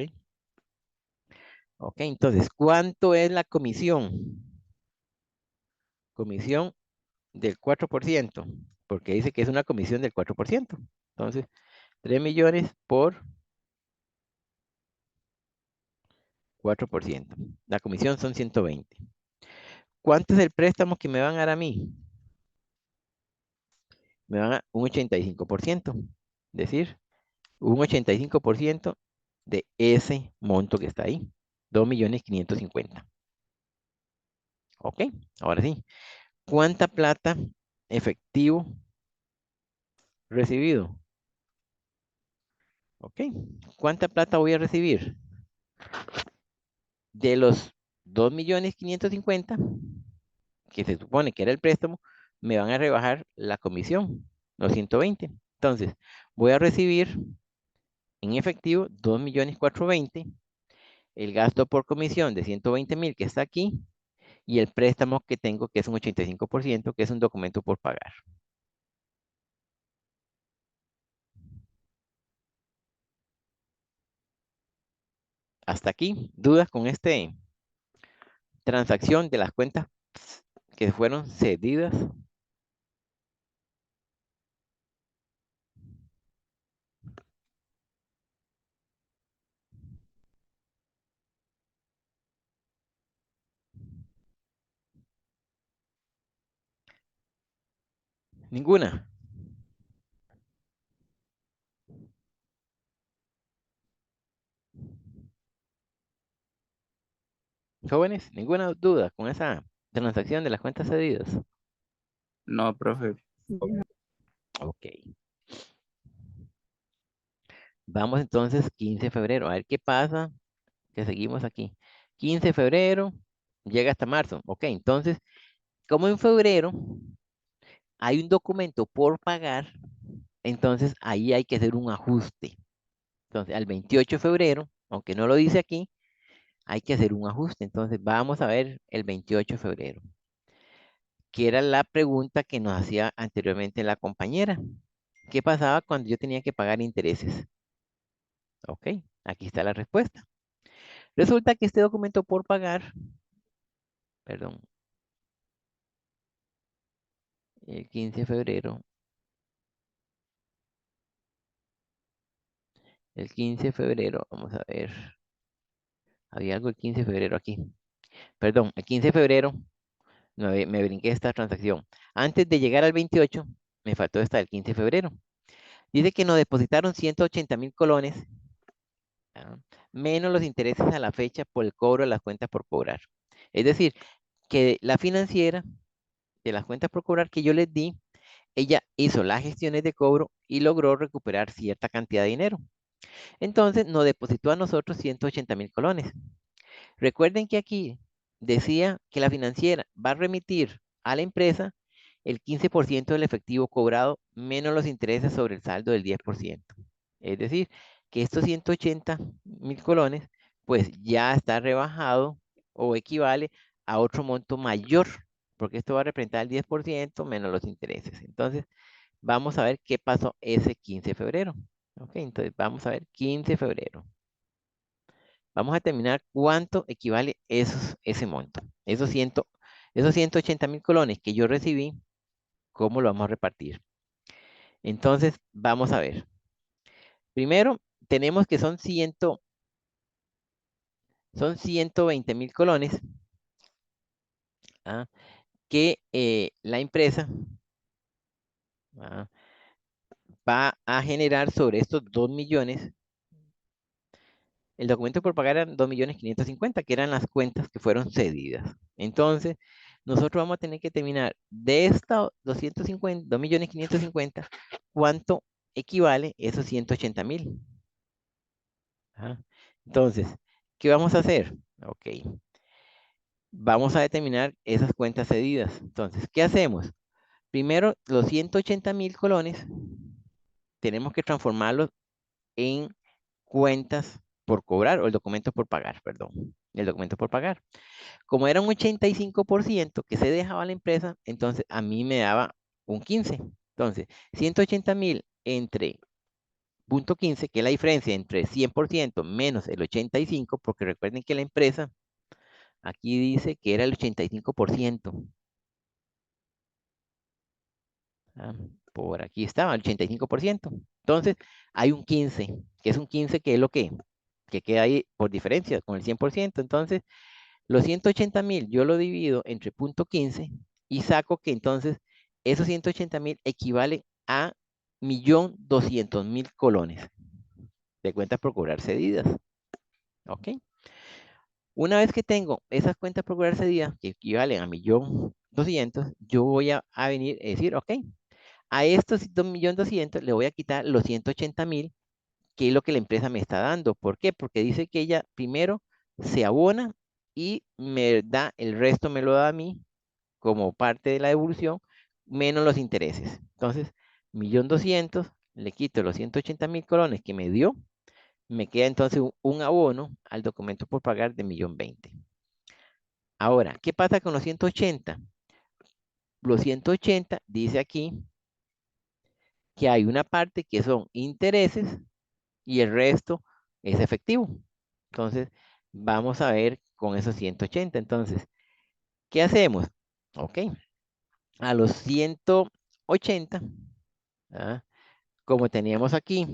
Ok, entonces, ¿cuánto es la comisión? Comisión del 4%, porque dice que es una comisión del 4%. Entonces, 3 millones por 4%. La comisión son 120. ¿Cuánto es el préstamo que me van a dar a mí? Me van a un 85%. Es decir, un 85% de ese monto que está ahí. 2.550.000. Ok, ahora sí. ¿Cuánta plata efectivo recibido? Ok, ¿cuánta plata voy a recibir? De los 2.550.000, que se supone que era el préstamo, me van a rebajar la comisión, los 120. Entonces, voy a recibir en efectivo 2.420.000, el gasto por comisión de 120.000 que está aquí, y el préstamo que tengo, que es un 85%, que es un documento por pagar. Hasta aquí, ¿dudas con este transacción de las cuentas que fueron cedidas? Ninguna. Jóvenes, ninguna duda con esa transacción de las cuentas cedidas. No, profe. Ok. Vamos entonces 15 de febrero. A ver qué pasa. Que seguimos aquí. 15 de febrero. Llega hasta marzo. Ok, entonces, como en febrero hay un documento por pagar, entonces ahí hay que hacer un ajuste. Entonces, al 28 de febrero, aunque no lo dice aquí, hay que hacer un ajuste. Entonces, vamos a ver el 28 de febrero, que era la pregunta que nos hacía anteriormente la compañera. ¿Qué pasaba cuando yo tenía que pagar intereses? Ok, aquí está la respuesta. Resulta que este documento por pagar, perdón, el 15 de febrero, el 15 de febrero, vamos a ver, había algo el 15 de febrero aquí. Perdón, el 15 de febrero me brinqué esta transacción. Antes de llegar al 28, me faltó esta del 15 de febrero. Dice que nos depositaron 180.000 colones, ¿ah? Menos los intereses a la fecha por el cobro de las cuentas por cobrar. Es decir, que la financiera de las cuentas por cobrar que yo les di, ella hizo las gestiones de cobro y logró recuperar cierta cantidad de dinero. Entonces nos depositó a nosotros 180.000 colones. Recuerden que aquí decía que la financiera va a remitir a la empresa el 15% del efectivo cobrado menos los intereses sobre el saldo del 10%. Es decir, que estos 180.000 colones pues ya está rebajado o equivale a otro monto mayor, porque esto va a representar el 10% menos los intereses. Entonces, vamos a ver qué pasó ese 15 de febrero. Ok, entonces vamos a ver 15 de febrero. Vamos a determinar cuánto equivale ese monto. Esos 180.000 colones que yo recibí, ¿cómo lo vamos a repartir? Entonces, vamos a ver. Primero, tenemos que son 120.000 colones, ¿ah? Que la empresa, ¿ah?, va a generar sobre estos 2 millones. El documento por pagar eran 2.550.000, que eran las cuentas que fueron cedidas. Entonces, nosotros vamos a tener que terminar de esta 2.550.000, ¿cuánto equivale esos 180.000? Ajá. Entonces, ¿qué vamos a hacer? Ok, vamos a determinar esas cuentas cedidas. Entonces, ¿qué hacemos? Primero, los 180.000 colones tenemos que transformarlos en cuentas por cobrar o el documento por pagar, perdón, el documento por pagar. Como era un 85% que se dejaba a la empresa, entonces a mí me daba un 15. Entonces, 180.000 entre punto 15, que es la diferencia entre 100% menos el 85, porque recuerden que la empresa aquí dice que era el 85%. Ah, por aquí estaba el 85%. Entonces, hay un 15, que es un 15 que es lo que queda ahí por diferencia con el 100%. Entonces, los 180.000 yo lo divido entre punto 15 y saco que entonces esos 180.000 equivalen a 1.200.000 colones de cuentas por cobrar cedidas. ¿Ok? Una vez que tengo esas cuentas por cobrar cedidas que equivalen a 1.200.000, yo voy a venir a decir, ok, a estos 2.200.000 le voy a quitar los 180.000, que es lo que la empresa me está dando. ¿Por qué? Porque dice que ella primero se abona y me da, el resto me lo da a mí como parte de la devolución, menos los intereses. Entonces, 1.200.000, le quito los 180.000 colones que me dio, me queda entonces un abono al documento por pagar de 1.020.000. Ahora, ¿qué pasa con los 180? Los 180 dice aquí que hay una parte que son intereses y el resto es efectivo. Entonces, vamos a ver con esos 180. Entonces, ¿qué hacemos? Ok, a los 180, ¿ah? como teníamos aquí,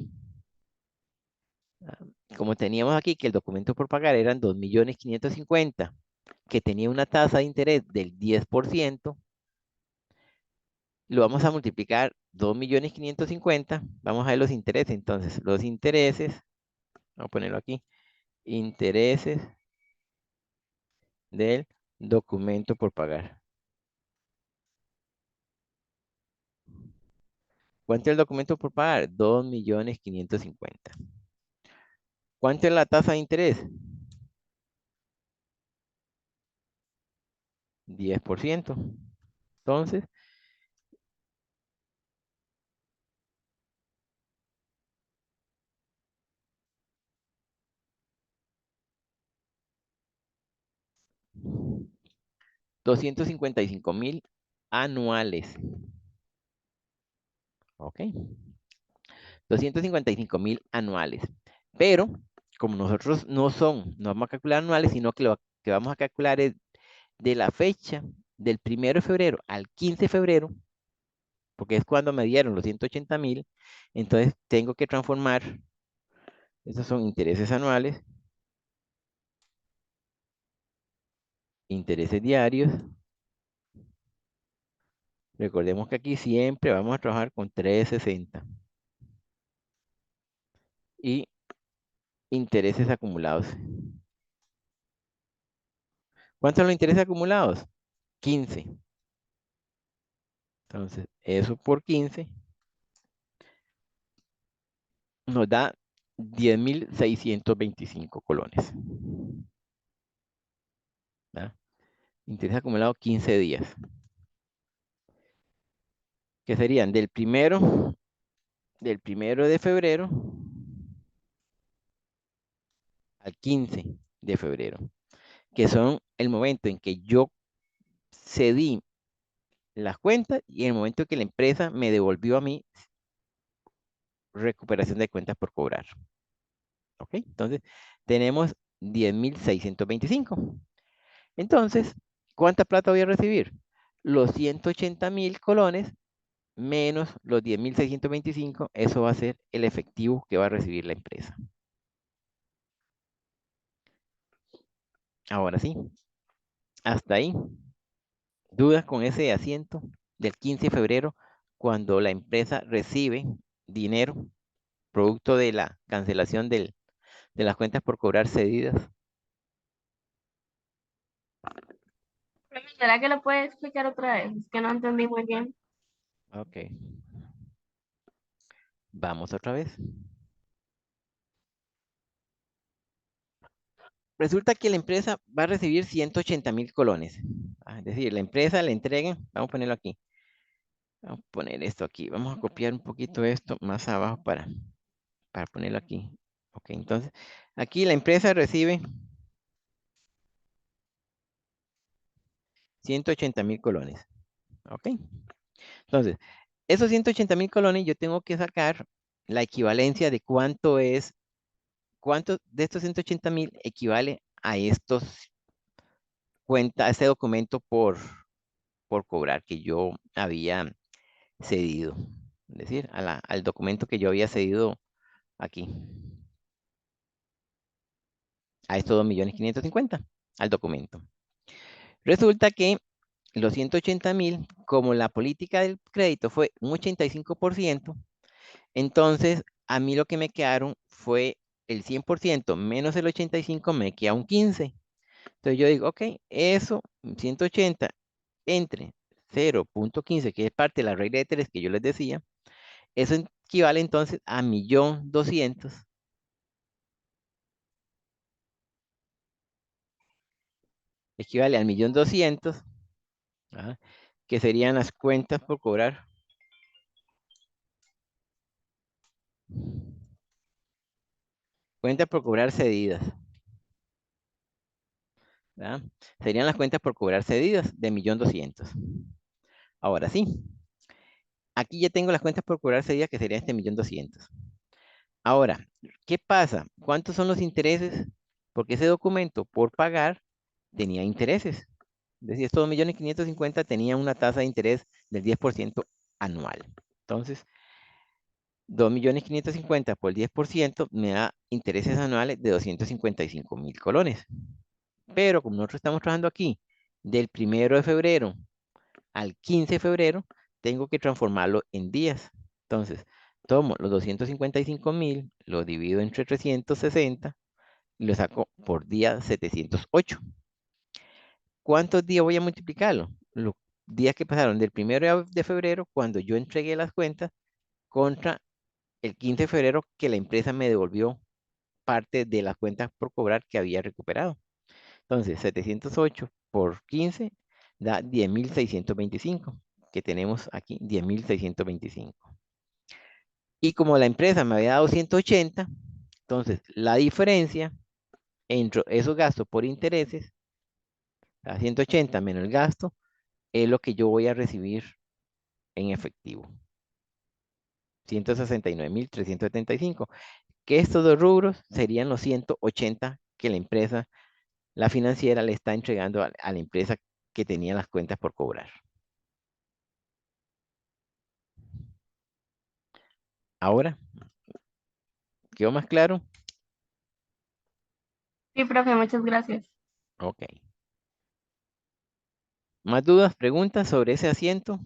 ¿ah? como teníamos aquí que el documento por pagar eran 2.550.000, que tenía una tasa de interés del 10%, lo vamos a multiplicar 2.550.000, vamos a ver los intereses. Entonces, los intereses, vamos a ponerlo aquí, intereses del documento por pagar. ¿Cuánto es el documento por pagar? 2.550.000. ¿Cuánto es la tasa de interés? 10%. Entonces, 255.000 anuales. ¿Ok? 255.000 anuales. Pero, como nosotros no vamos a calcular anuales, sino que lo que vamos a calcular es de la fecha del 1 de febrero al 15 de febrero, porque es cuando me dieron los 180.000, entonces tengo que transformar, esos son intereses anuales, intereses diarios. Recordemos que aquí siempre vamos a trabajar con 360. Y intereses acumulados. ¿Cuántos son los intereses acumulados? 15. Entonces, eso por 15 nos da 10.625 colones. ¿Verdad? Interés acumulado 15 días. Que serían del primero de febrero al 15 de febrero. Que son el momento en que yo cedí las cuentas y el momento en que la empresa me devolvió a mí recuperación de cuentas por cobrar. ¿Ok? Entonces, tenemos 10.625. Entonces, ¿cuánta plata voy a recibir? Los 180.000 colones menos los 10.625, eso va a ser el efectivo que va a recibir la empresa. Ahora sí, hasta ahí. ¿Dudas con ese asiento del 15 de febrero cuando la empresa recibe dinero producto de la cancelación de las cuentas por cobrar cedidas? ¿Será que lo puede explicar otra vez? Es que no entendí muy bien. Ok. Vamos otra vez. Resulta que la empresa va a recibir 180.000 colones. Es decir, la empresa le entrega, vamos a ponerlo aquí, Vamos a poner esto aquí. Vamos a copiar un poquito esto más abajo para ponerlo aquí. Ok, entonces, aquí la empresa recibe 180.000 colones. Ok, entonces, esos 180.000 colones yo tengo que sacar la equivalencia de cuánto de estos 180.000 equivale a a este documento por cobrar que yo había cedido. Es decir, al documento que yo había cedido aquí. A estos 2.550.000 al documento. Resulta que los 180.000, como la política del crédito fue un 85%, entonces a mí lo que me quedaron fue el 100% menos el 85%, me queda un 15%. Entonces yo digo, ok, eso, 180 entre 0.15, que es parte de la regla de 3 que yo les decía, eso equivale entonces a 1.200.000. Equivale al 1.200.000, ¿ah? Que serían las cuentas por cobrar. Cuentas por cobrar cedidas. ¿Verdad? Serían las cuentas por cobrar cedidas de 1.200.000. Ahora sí, aquí ya tengo las cuentas por cobrar cedidas que sería este 1.200.000. Ahora, ¿qué pasa? ¿Cuántos son los intereses? Porque ese documento por pagar tenía intereses. Es decir, estos 2.550.000 tenía una tasa de interés del 10% anual. Entonces, 2.550.000 por el 10% me da intereses anuales de 255.000 colones. Pero como nosotros estamos trabajando aquí del 1 de febrero al 15 de febrero, tengo que transformarlo en días. Entonces, tomo los 255.000, lo divido entre 360 y lo saco por día 708. ¿Cuántos días voy a multiplicarlo? Los días que pasaron del 1 de febrero, cuando yo entregué las cuentas, contra el 15 de febrero que la empresa me devolvió parte de las cuentas por cobrar que había recuperado. Entonces, 708 por 15 da 10.625, que tenemos aquí 10.625. Y como la empresa me había dado 180, entonces la diferencia entre esos gastos por intereses, a 180 menos el gasto, es lo que yo voy a recibir en efectivo. 169.375, que estos dos rubros serían los 180 que la financiera le está entregando a la empresa que tenía las cuentas por cobrar. Ahora, ¿quedó más claro? Sí, profe, muchas gracias. Ok. ¿Más dudas, preguntas sobre ese asiento?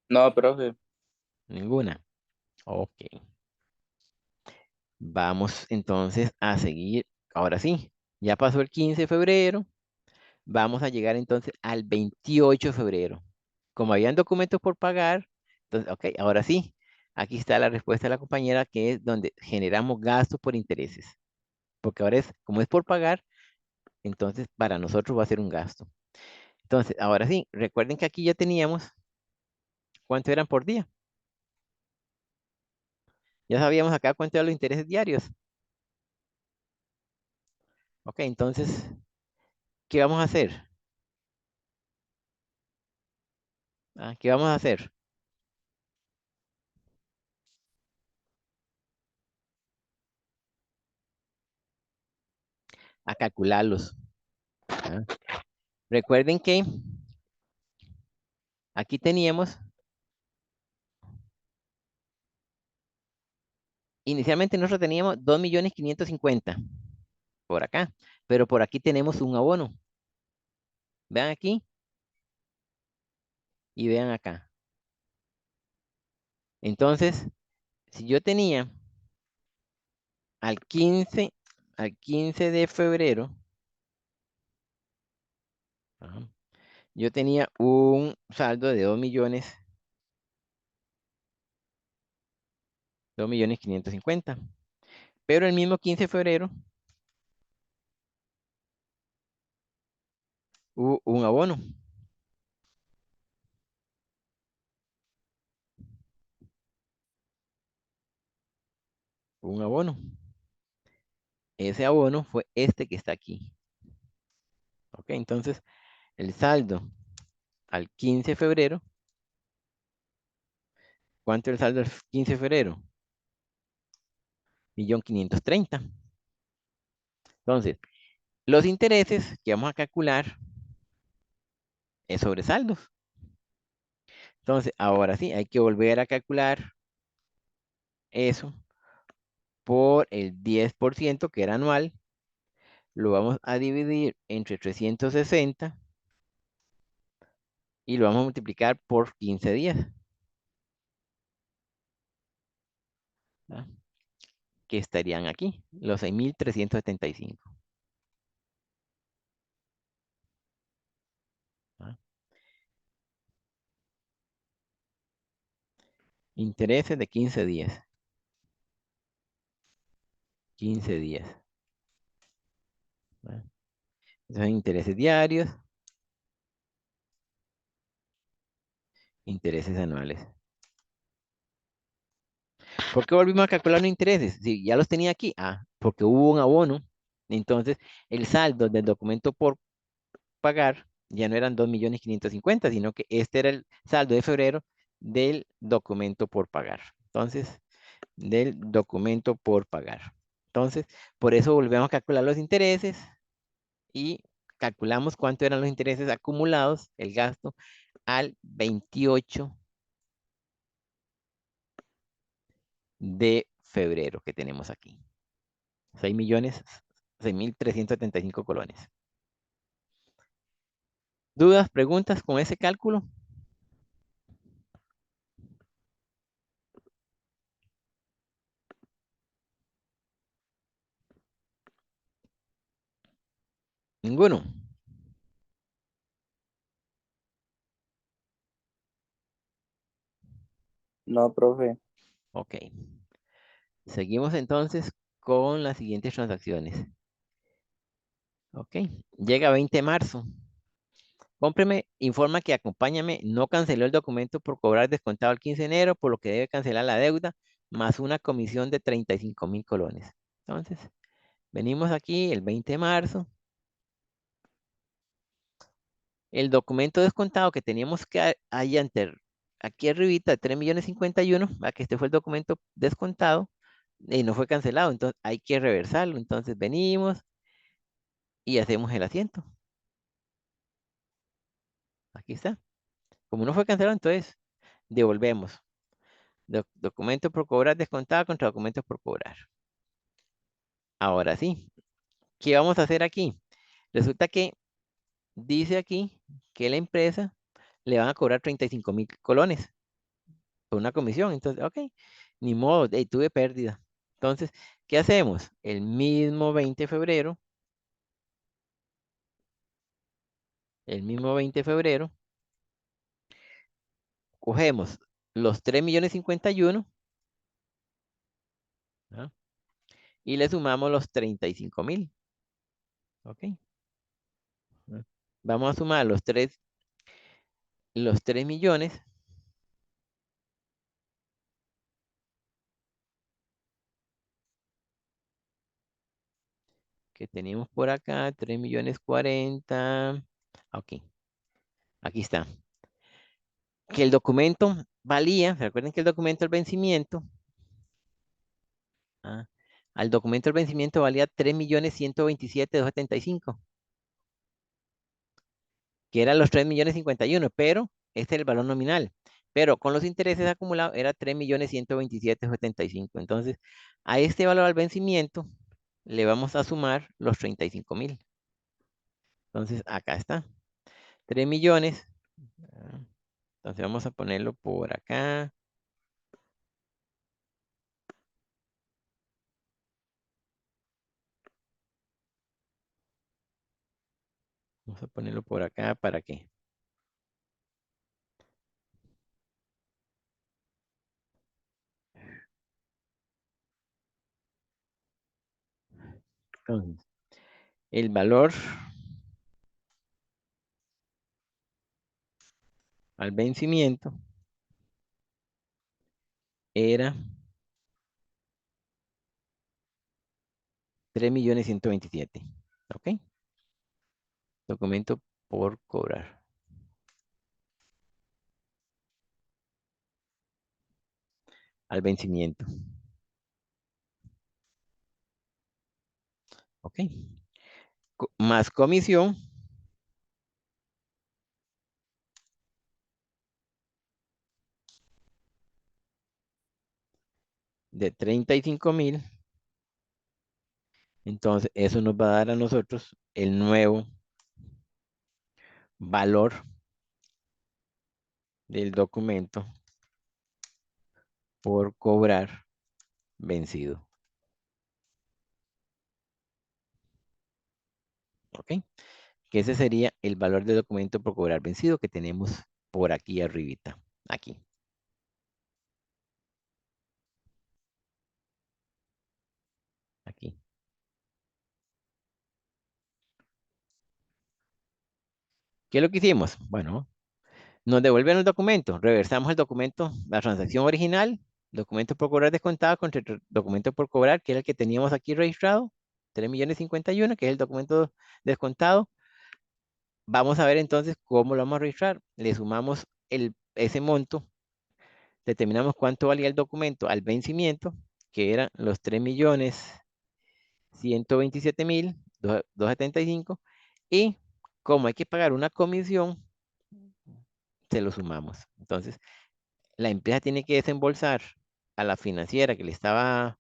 No, profe. Ninguna. Ok. Vamos entonces a seguir. Ahora sí, ya pasó el 15 de febrero. Vamos a llegar entonces al 28 de febrero. Como habían documentos por pagar, entonces, ok, ahora sí. Aquí está la respuesta de la compañera, que es donde generamos gastos por intereses. Porque ahora como es por pagar, entonces para nosotros va a ser un gasto. Entonces, ahora sí, recuerden que aquí ya teníamos cuánto eran por día. Ya sabíamos acá cuánto eran los intereses diarios. Ok, entonces, ¿qué vamos a hacer? ¿Qué vamos a hacer? A calcularlos. ¿Ah? Recuerden que aquí teníamos, inicialmente nosotros teníamos 2.550.000 por acá, pero por aquí tenemos un abono. Vean aquí y vean acá. Entonces, si yo tenía al 15, al 15 de febrero, ajá, yo tenía un saldo de 2.550.000. Pero el mismo 15 de febrero Hubo un abono. Un abono. Ese abono fue este que está aquí. Ok, entonces el saldo al 15 de febrero. ¿Cuánto es el saldo al 15 de febrero? 1.530.000. Entonces, los intereses que vamos a calcular es sobre saldos. Entonces, ahora sí, hay que volver a calcular eso por el 10% que era anual. Lo vamos a dividir entre 360 y lo vamos a multiplicar por 15 días. ¿Ah? Que estarían aquí, los 6.375. ¿Ah? Intereses de 15 días. 15 días. ¿Ah? Entonces, intereses diarios, intereses anuales. ¿Por qué volvimos a calcular los intereses? Si ya los tenía aquí. Ah, porque hubo un abono. Entonces, el saldo del documento por pagar ya no eran 2.550.000, sino que este era el saldo de febrero del documento por pagar. Entonces, del documento por pagar. Entonces, por eso volvemos a calcular los intereses y calculamos cuánto eran los intereses acumulados, el gasto, al 28 de febrero que tenemos aquí. 6.375 colones. ¿Dudas, preguntas con ese cálculo? Ninguno. No, profe. Ok. Seguimos entonces con las siguientes transacciones. Ok. Llega 20 de marzo. Cómpreme, informa que acompáñame, no canceló el documento por cobrar descontado el 15 de enero, por lo que debe cancelar la deuda, más una comisión de 35.000 colones. Entonces, venimos aquí el 20 de marzo. El documento descontado que teníamos que ahí aquí arribita, 3.051.000, que este fue el documento descontado y no fue cancelado, entonces hay que reversarlo. Entonces venimos y hacemos el asiento. Aquí está. Como no fue cancelado, entonces devolvemos. Documento por cobrar descontado contra documento por cobrar. Ahora sí, ¿qué vamos a hacer aquí? Resulta que dice aquí que la empresa le van a cobrar 35.000 colones por una comisión. Entonces, ok, ni modo, tuve pérdida. Entonces, ¿qué hacemos? El mismo 20 de febrero, el mismo 20 de febrero, cogemos los 3.051.000, ¿ah? Y le sumamos los 35.000. Ok. ¿Ah? Vamos a sumar los 3 millones que tenemos por acá, 3.040.000. Ok, aquí está. Que el documento valía, recuerden que el documento del vencimiento, ah, al documento del vencimiento valía 3.127.275, que eran los 3.051.000, pero este es el valor nominal. Pero con los intereses acumulados era 3.127.275. Entonces, a este valor al vencimiento le vamos a sumar los 35.000. Entonces, acá está. 3 millones. ah, Entonces, vamos a ponerlo por acá. Vamos a ponerlo por acá para que. Entonces, el valor al vencimiento era 3.127.000. ¿Ok? Documento por cobrar. Al vencimiento. ¿Ok? Más comisión de 35.000. Entonces, eso nos va a dar a nosotros el nuevo valor del documento por cobrar vencido. ¿Ok? Que ese sería el valor del documento por cobrar vencido que tenemos por aquí arribita. Aquí. Aquí. ¿Qué es lo que hicimos? Bueno, nos devuelven el documento, reversamos el documento, la transacción original, documento por cobrar descontado contra el documento por cobrar, que era el que teníamos aquí registrado, 3.051.000, que es el documento descontado. Vamos a ver entonces cómo lo vamos a registrar. Le sumamos ese monto, determinamos cuánto valía el documento al vencimiento, que eran los 3.127.275, y como hay que pagar una comisión, se lo sumamos. Entonces, la empresa tiene que desembolsar a la financiera que le estaba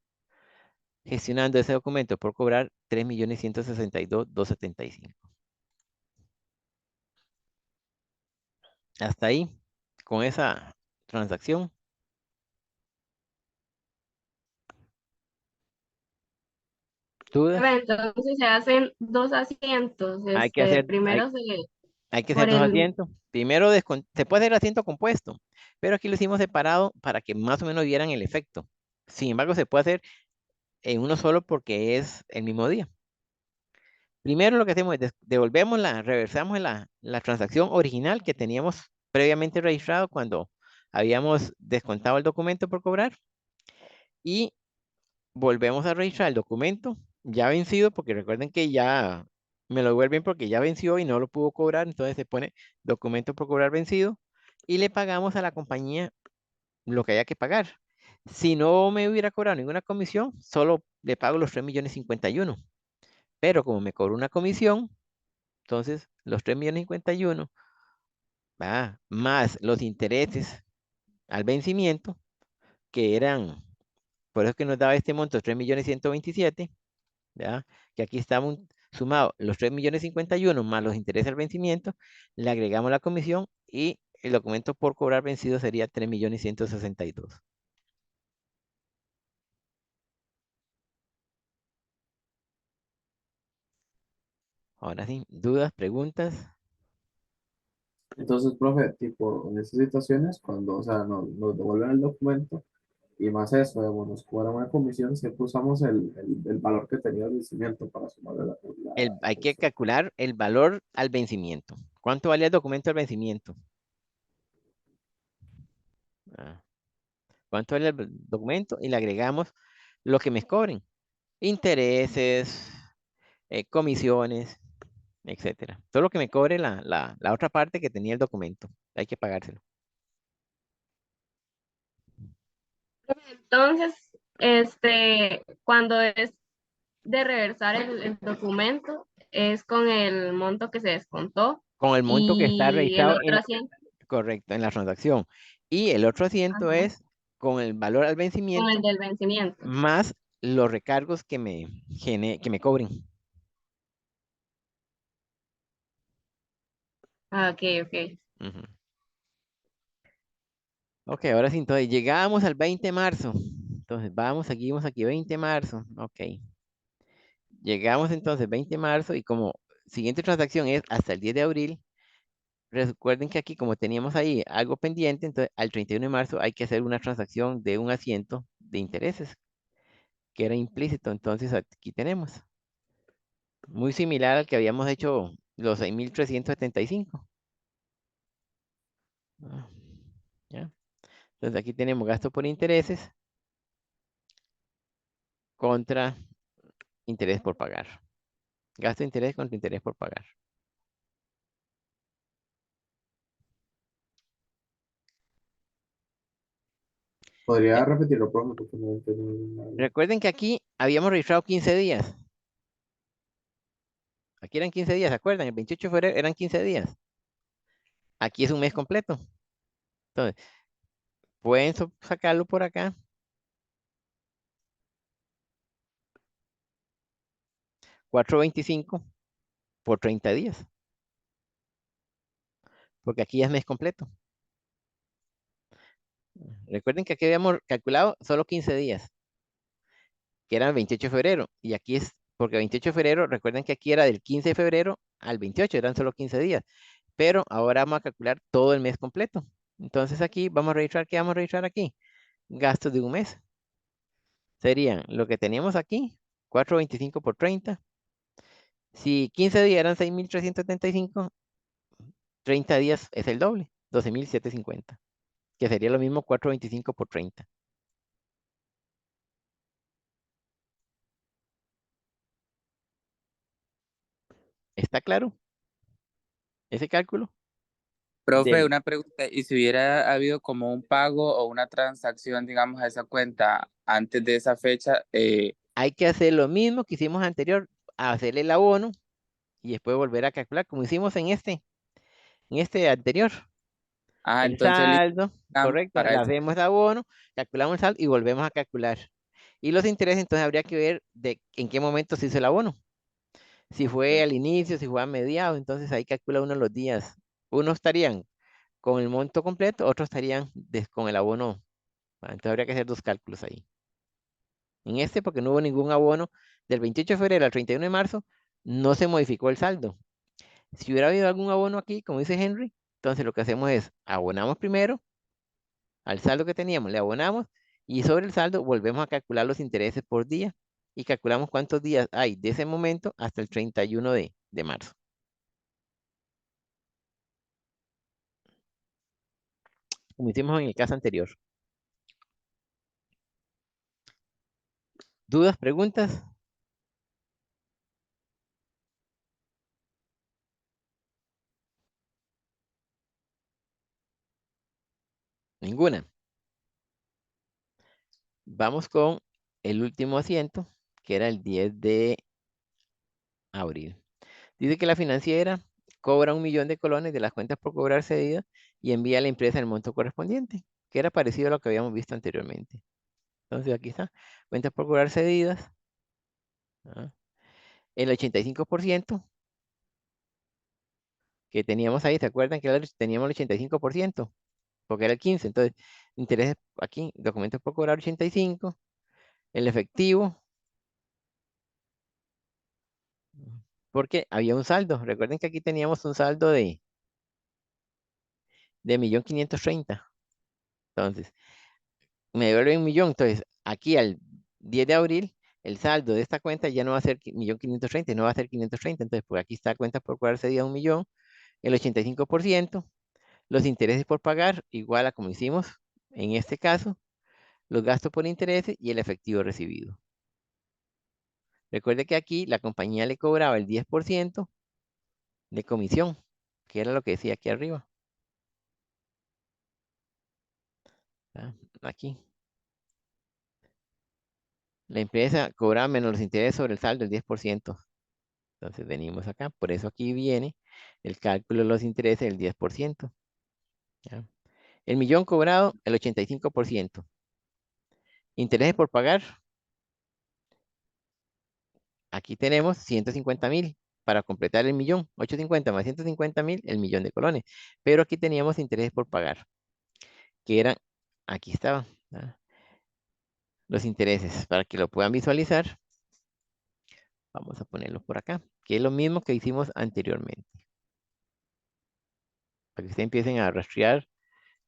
gestionando ese documento por cobrar 3.162.275. Hasta ahí, con esa transacción, dudas. Entonces se hacen dos asientos. Hay que hacer, hay, Primero se hay que hacer por dos el, asientos. Primero, se puede hacer asiento compuesto, pero aquí lo hicimos separado para que más o menos vieran el efecto. Sin embargo, se puede hacer en uno solo porque es el mismo día. Primero lo que hacemos es reversamos la transacción original que teníamos previamente registrado cuando habíamos descontado el documento por cobrar, y volvemos a registrar el documento ya vencido, porque recuerden que ya me lo devuelven porque ya venció y no lo pudo cobrar, entonces se pone documento por cobrar vencido y le pagamos a la compañía lo que haya que pagar. Si no me hubiera cobrado ninguna comisión, solo le pago los 3.051.000, pero como me cobró una comisión, entonces los 3.051.000 más los intereses al vencimiento, que eran, por eso que nos daba este monto, 3.127.000, ¿ya? Que aquí estaban sumados los 3.051.000 más los intereses al vencimiento, le agregamos la comisión y el documento por cobrar vencido sería 3.162.000. Ahora sí, ¿dudas, preguntas? Entonces, profe, tipo, en esas situaciones, cuando, o sea, nos devuelven el documento y más eso, digamos, nos cobran una comisión, siempre usamos el valor que tenía el vencimiento para sumarle Hay que calcular el valor al vencimiento. ¿Cuánto valía el documento al vencimiento? Ah, ¿Cuánto vale el documento? Y le agregamos lo que me cobren. Intereses, comisiones, etcétera. Todo lo que me cobre la otra parte que tenía el documento. Hay que pagárselo. entonces, cuando es de reversar el documento, es con el monto que se descontó Con el monto que está y el registrado otro asiento, correcto, en la transacción. Y el otro asiento ajá, es con el valor al con el vencimiento del vencimiento. más los recargos que me cobren. Ah, ok, ok. Ujú. Ok, ahora sí, entonces llegamos al 20 de marzo. Entonces vamos aquí, 20 de marzo. Ok. Llegamos entonces 20 de marzo y como siguiente transacción es hasta el 10 de abril. Recuerden que aquí como teníamos ahí algo pendiente, entonces al 31 de marzo hay que hacer una transacción de un asiento de intereses que era implícito. Entonces aquí tenemos, muy similar al que habíamos hecho los 6.375. Ah, ¿ya? Entonces aquí tenemos gasto por intereses contra interés por pagar. Gasto de interés contra interés por pagar. ¿Podría repetirlo, profe? Porque no entendí nada. Recuerden que aquí habíamos registrado 15 días. Aquí eran 15 días, ¿se acuerdan? El 28 de febrero eran 15 días. Aquí es un mes completo. Entonces, pueden sacarlo por acá. 425 por 30 días. Porque aquí ya es mes completo. Recuerden que aquí habíamos calculado solo 15 días, que eran el 28 de febrero. Y aquí es, porque 28 de febrero, recuerden que aquí era del 15 de febrero al 28, eran solo 15 días. Pero ahora vamos a calcular todo el mes completo. Entonces aquí vamos a registrar, ¿qué vamos a registrar aquí? Gastos de un mes. Serían lo que teníamos aquí, 425 por 30. Si 15 días eran 6.375, 30 días es el doble, 12.750, que sería lo mismo 425 por 30. ¿Está claro ese cálculo? Profe, Del, una pregunta, ¿y si hubiera habido como un pago o una transacción, digamos, a esa cuenta antes de esa fecha? Hay que hacer lo mismo que hicimos anterior, hacerle el abono y después volver a calcular, como hicimos en este anterior. El Entonces saldo, correcto, para le eso. hacemos el abono, calculamos el saldo y volvemos a calcular. Y los intereses, entonces habría que ver de en qué momento se hizo el abono. Si fue al inicio, si fue a mediados, entonces ahí calcula uno los días. Unos estarían con el monto completo, otros estarían con el abono. Entonces habría que hacer dos cálculos ahí. En este, porque no hubo ningún abono del 28 de febrero al 31 de marzo, no se modificó el saldo. Si hubiera habido algún abono aquí, como dice Henry, entonces lo que hacemos es abonamos primero al saldo que teníamos, le abonamos y sobre el saldo volvemos a calcular los intereses por día y calculamos cuántos días hay de ese momento hasta el 31 de marzo. Como hicimos en el caso anterior. ¿Dudas, preguntas? Ninguna. Vamos con el último asiento, que era el 10 de abril. Dice que la financiera cobra 1.000.000 de colones de las cuentas por cobrar cedidas y envía a la empresa el monto correspondiente, que era parecido a lo que habíamos visto anteriormente. Entonces aquí está, cuentas por cobrar cedidas. ¿Ah? El 85% que teníamos ahí, ¿se acuerdan que teníamos el 85%? Porque era el 15%. Entonces, intereses aquí, documentos por cobrar 85%, el efectivo, porque había un saldo. Recuerden que aquí teníamos un saldo de 1.530.000. Entonces, me devuelve 1.000.000. Entonces, aquí al 10 de abril, el saldo de esta cuenta ya no va a ser 1.530.000, no va a ser 530. Entonces, por aquí está cuenta por cobrar cedida 1.000.000, el 85%, los intereses por pagar, igual a como hicimos en este caso, los gastos por intereses y el efectivo recibido. Recuerde que aquí la compañía le cobraba el 10% de comisión, que era lo que decía aquí arriba. ¿Ah? Aquí. La empresa cobraba menos los intereses sobre el saldo el 10%. Entonces venimos acá, por eso aquí viene el cálculo de los intereses del 10%. ¿Ya? El millón cobrado, el 85%. Intereses por pagar, aquí tenemos 150.000 para completar el millón. 850 más 150.000, el millón de colones. Pero aquí teníamos intereses por pagar, que eran, aquí estaban, ¿verdad? Los intereses. Para que lo puedan visualizar, vamos a ponerlo por acá, que es lo mismo que hicimos anteriormente. Para que ustedes empiecen a rastrear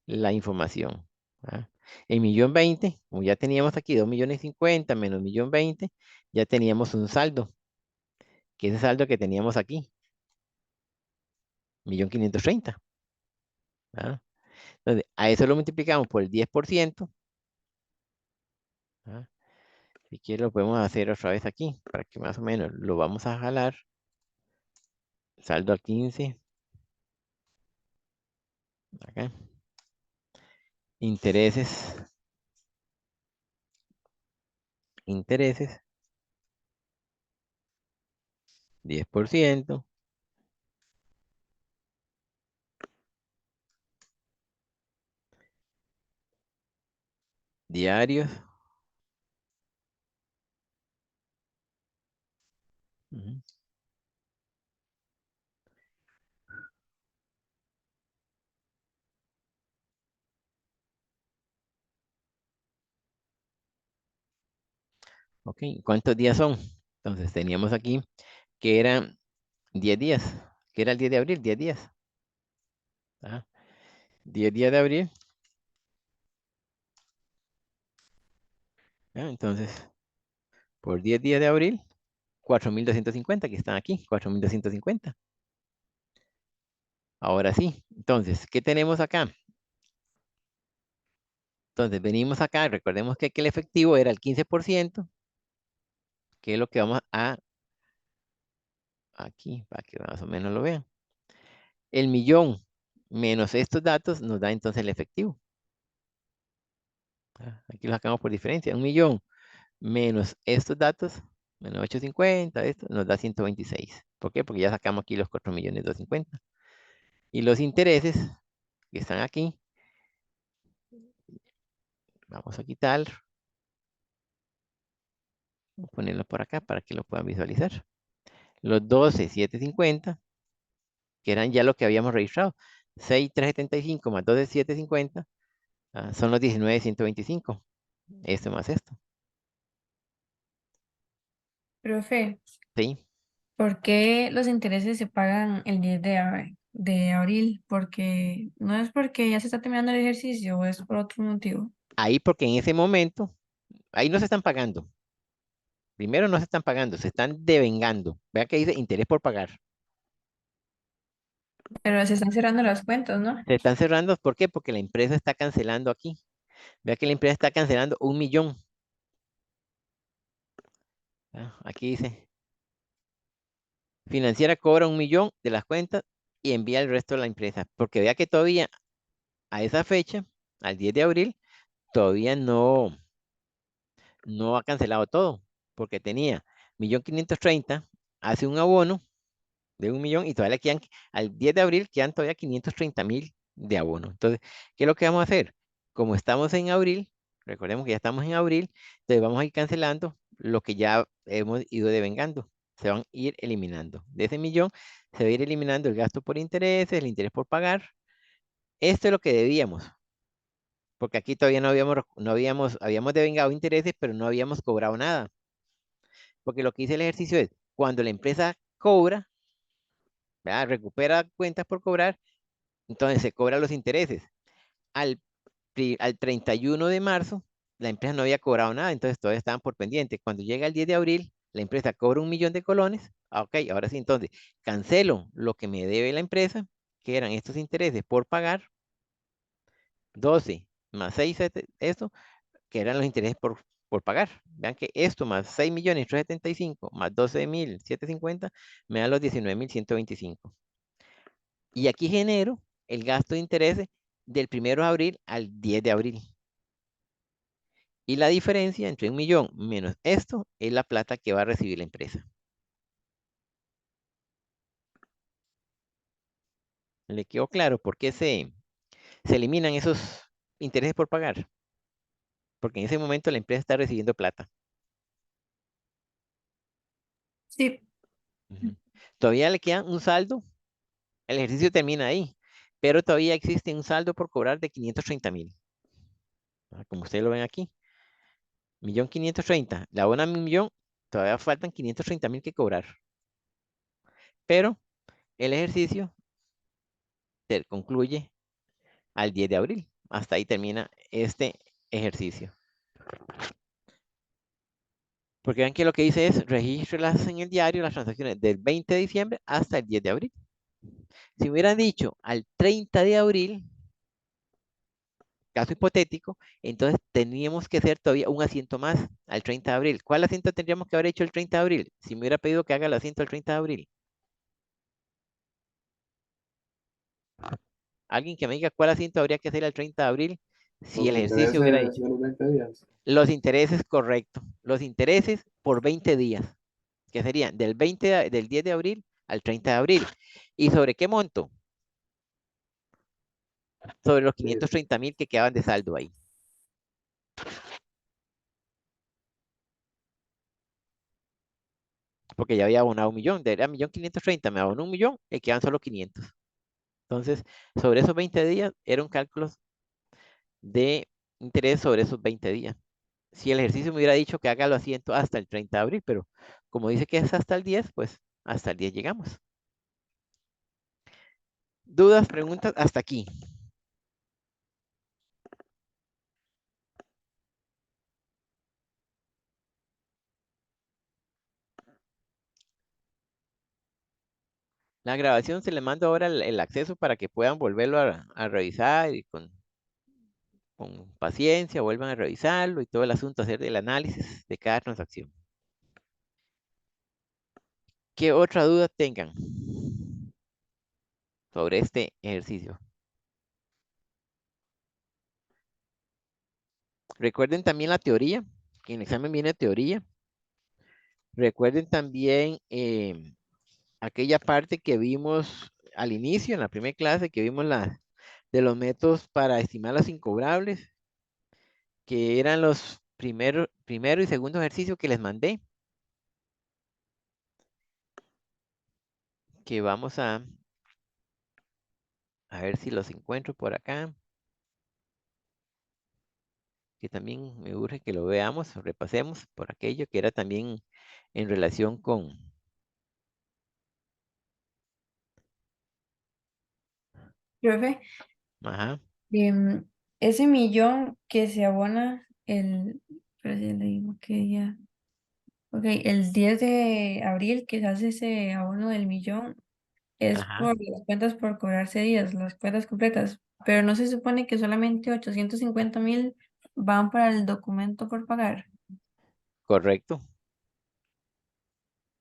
la información. ¿Ah? En 1.020.000, como ya teníamos aquí 2.050.000 menos 1.020.000, ya teníamos un saldo, que es el saldo que teníamos aquí, 1.530.000. ¿Ah? Entonces, a eso lo multiplicamos por el 10%. ¿Ah? Si quiere lo podemos hacer otra vez aquí, para que más o menos lo vamos a jalar. Saldo al 15. Acá. Intereses. Intereses. 10%. Diarios. Ujú. Ok, ¿cuántos días son? Entonces teníamos aquí que eran 10 días, que era el 10 de abril, 10 días. ¿Ah? 10 días de abril. ¿Ah? Entonces, por 10 días de abril, 4.250 que están aquí, 4.250. Ahora sí, entonces, ¿qué tenemos acá? Entonces, venimos acá, recordemos que aquí el efectivo era el 15%, que es lo que vamos a aquí, para que más o menos lo vean. El millón menos estos datos nos da entonces el efectivo. ¿Ah? Aquí lo sacamos por diferencia. 1.000.000 menos estos datos, menos 850, esto nos da 126. ¿Por qué? Porque ya sacamos aquí los 4.250.000. Y los intereses que están aquí, vamos a quitar, vamos a ponerlo por acá para que lo puedan visualizar. Los 12.750, que eran ya lo que habíamos registrado. 6.375 más 12.750 son los 19.125. Esto más esto. Profe, ¿Sí? ¿por qué los intereses se pagan el 10 de abril? Porque no es porque ya se está terminando el ejercicio o es por otro motivo. Ahí porque en ese momento, ahí no se están pagando. Primero no se están pagando, se están devengando. Vea que dice interés por pagar. Pero se están cerrando las cuentas, ¿no? Se están cerrando, ¿por qué? Porque la empresa está cancelando aquí. Vea que la empresa está cancelando 1.000.000. Aquí dice, financiera cobra 1.000.000 de las cuentas y envía el resto a la empresa. Porque vea que todavía a esa fecha, al 10 de abril, todavía no ha cancelado todo. Porque tenía 1.530.000, hace un abono de 1.000.000 y todavía le quedan, al 10 de abril quedan todavía 530.000 de abono. Entonces, ¿qué es lo que vamos a hacer? Como estamos en abril, recordemos que ya estamos en abril, entonces vamos a ir cancelando lo que ya hemos ido devengando. Se van a ir eliminando. De ese millón se va a ir eliminando el gasto por intereses, el interés por pagar. Esto es lo que debíamos, porque aquí todavía habíamos devengado intereses, pero no habíamos cobrado nada. Porque lo que dice el ejercicio es, cuando la empresa cobra, ¿verdad? Recupera cuentas por cobrar, entonces se cobran los intereses. Al 31 de marzo, la empresa no había cobrado nada, entonces todavía estaban por pendiente. Cuando llega el 10 de abril, la empresa cobra 1.000.000 de colones. Ok, ahora sí, entonces cancelo lo que me debe la empresa, que eran estos intereses por pagar, 12 más 6, esto, que eran los intereses por pagar. Vean que esto más 6.375.000 más 12.750 me da los 19.125. Y aquí genero el gasto de intereses del 1 de abril al 10 de abril. Y la diferencia entre 1.000.000 menos esto es la plata que va a recibir la empresa. ¿Le quedó claro por qué se eliminan esos intereses por pagar? Porque en ese momento la empresa está recibiendo plata. Sí, Ujú. Todavía le queda un saldo. El ejercicio termina ahí. Pero todavía existe un saldo por cobrar de 530.000. Como ustedes lo ven aquí. 1.530.000. La abona 1.000.000. Todavía faltan 530.000 que cobrar. Pero el ejercicio se concluye al 10 de abril. Hasta ahí termina este ejercicio. Porque vean que lo que dice es regístrelas en el diario las transacciones del 20 de diciembre hasta el 10 de abril. Si hubieran dicho al 30 de abril, caso hipotético, entonces teníamos que hacer todavía un asiento más al 30 de abril. ¿Cuál asiento tendríamos que haber hecho el 30 de abril? Si me hubiera pedido que haga el asiento el 30 de abril. Alguien que me diga cuál asiento habría que hacer el 30 de abril si Los el ejercicio hubiera intereses dicho. de los 20 días. Los intereses, correcto. Los intereses por 20 días, que serían del 10 de abril al 30 de abril. ¿Y sobre qué monto? Sobre los Sí, 530.000 que quedaban de saldo ahí. Porque ya había abonado 1.000.000, era 1.530.000, me abonó 1.000.000 y quedan solo 500. Entonces, sobre esos 20 días, era un cálculo de interés sobre esos 20 días. Si el ejercicio me hubiera dicho que haga lo asiento hasta el 30 de abril, pero como dice que es hasta el 10, pues hasta el 10 llegamos. ¿Dudas, preguntas? Hasta aquí. La grabación se le manda ahora el acceso para que puedan volverlo a revisar y con paciencia vuelvan a revisarlo y todo el asunto, hacer el análisis de cada transacción. ¿Qué otra duda tengan sobre este ejercicio? Recuerden también la teoría, que en el examen viene teoría. Recuerden también aquella parte que vimos al inicio, en la primera clase, que vimos de los métodos para estimar los incobrables, que eran los primero y segundo ejercicio que les mandé, que vamos a ver si los encuentro por acá, que también me urge que lo veamos, repasemos por aquello que era también en relación con, Profe, ajá, em, ese millón que se abona pero ya le digo que ya, ok, el 10 de abril que se hace ese abono del millón es ajá, por las cuentas por cobrarse días, las cuentas completas, pero no se supone que solamente 850.000 van para el documento por pagar. correcto.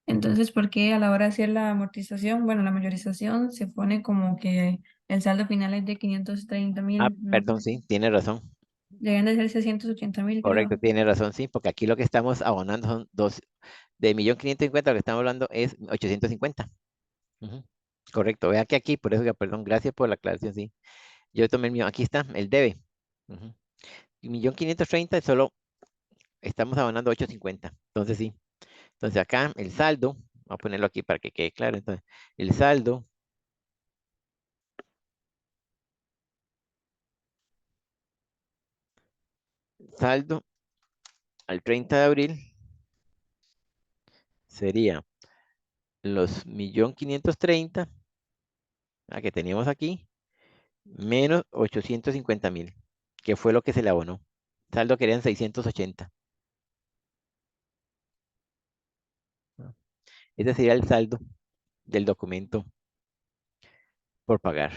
Entonces, ¿por qué a la hora de hacer la amortización, bueno, la mayorización, se pone como que el saldo final es de 530.000? Ah, No, perdón, sí, tiene razón. deben de ser 680.000, Correcto, creo. tiene razón, sí, porque aquí lo que estamos abonando son de 1.550.000, lo que estamos hablando es 850. Ujú. Correcto, vea que aquí, por eso, perdón, gracias por la aclaración, sí. Yo tomé el mío, aquí está, el debe. Ujú. 1.530.000, solo estamos abonando 850. Entonces sí. Entonces acá el saldo, voy a ponerlo aquí para que quede claro. Entonces, el saldo al 30 de abril sería los 1.530.000 que teníamos aquí, menos 850.000, que fue lo que se le abonó. Saldo querían 680. ¿No? Ese sería el saldo del documento por pagar.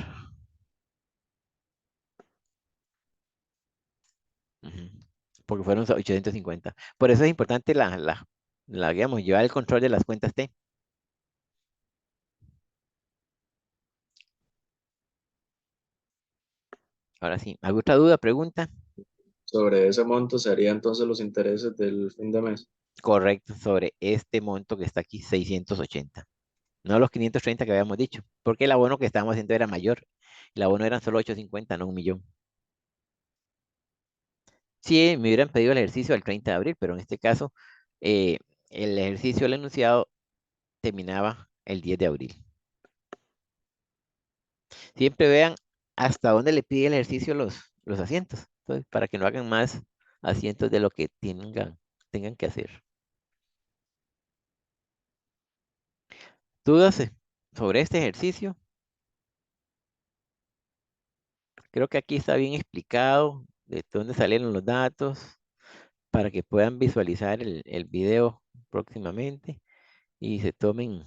Ujú. Porque fueron 850. Por eso es importante digamos, llevar el control de las cuentas T. Ahora sí, ¿alguna otra duda, pregunta? Sobre ese monto serían entonces los intereses del fin de mes. Correcto, sobre este monto que está aquí, 680. No los 530 que habíamos dicho, porque el abono que estábamos haciendo era mayor. El abono eran solo 850, no 1.000.000. Sí, me hubieran pedido el ejercicio el 30 de abril, pero en este caso, eh, el ejercicio del enunciado terminaba el 10 de abril. Siempre vean hasta dónde le pide el ejercicio los asientos, entonces, para que no hagan más asientos de lo que tengan que hacer. ¿Dudas sobre este ejercicio? Creo que aquí está bien explicado de dónde salieron los datos para que puedan visualizar el video próximamente y se tomen,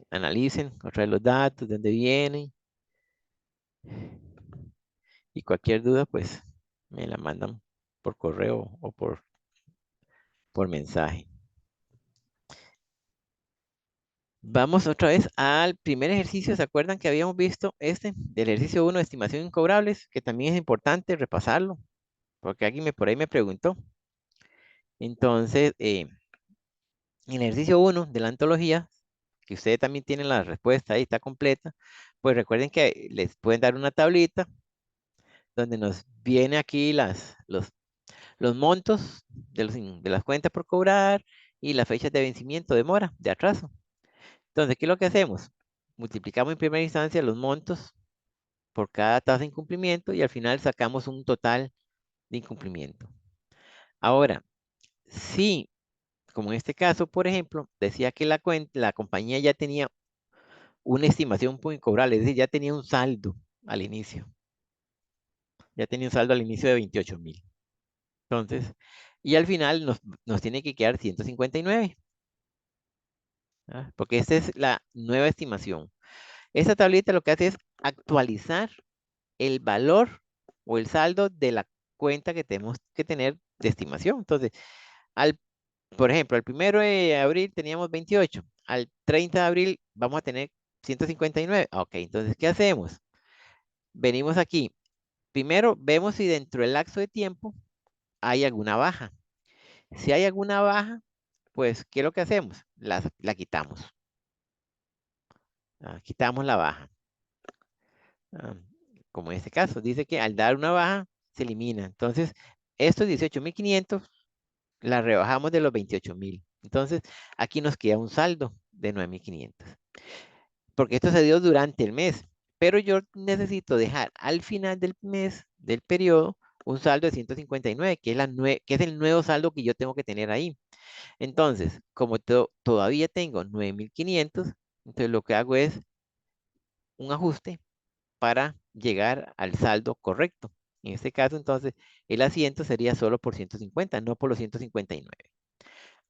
analicen otra vez los datos, de dónde vienen y cualquier duda, pues Me la mandan por correo o por mensaje. Vamos otra vez al primer ejercicio. ¿Se acuerdan que habíamos visto este del ejercicio 1 de estimación incobrables? Que también es importante repasarlo, porque alguien por ahí me preguntó. Entonces, en el ejercicio 1 de la antología, que ustedes también tienen la respuesta ahí, está completa, pues recuerden que les pueden dar una tablita donde nos viene aquí los montos de las cuentas por cobrar y las fechas de vencimiento, de mora, de atraso. Entonces, ¿qué es lo que hacemos? Multiplicamos en primera instancia los montos por cada tasa de incumplimiento y al final sacamos un total de incumplimiento. Ahora, si, como en este caso, por ejemplo, decía que la compañía ya tenía una estimación por incobrable, es decir, ya tenía un saldo al inicio. Ya tenía un saldo al inicio de 28,000. Entonces, y al final nos tiene que quedar 159. Porque esta es la nueva estimación. Esta tablita lo que hace es actualizar el valor o el saldo de la cuenta que tenemos que tener de estimación. Entonces, por ejemplo, al 1 de abril teníamos 28. Al 30 de abril vamos a tener 159. Ok, entonces, ¿qué hacemos? Venimos aquí. Primero, vemos si dentro del lapso de tiempo hay alguna baja. Si hay alguna baja, pues, ¿qué es lo que hacemos? La quitamos. Quitamos la baja. Ah, como en este caso, dice que al dar una baja, se elimina. Entonces, estos 18,500 la rebajamos de los 28,000. Entonces, aquí nos queda un saldo de 9,500. Porque esto se dio durante el mes. Pero yo necesito dejar al final del mes, del periodo, un saldo de 159, que es el nuevo saldo que yo tengo que tener ahí. Entonces, como todavía tengo 9,500, entonces lo que hago es un ajuste para llegar al saldo correcto. En este caso, entonces, el asiento sería solo por 150, no por los 159.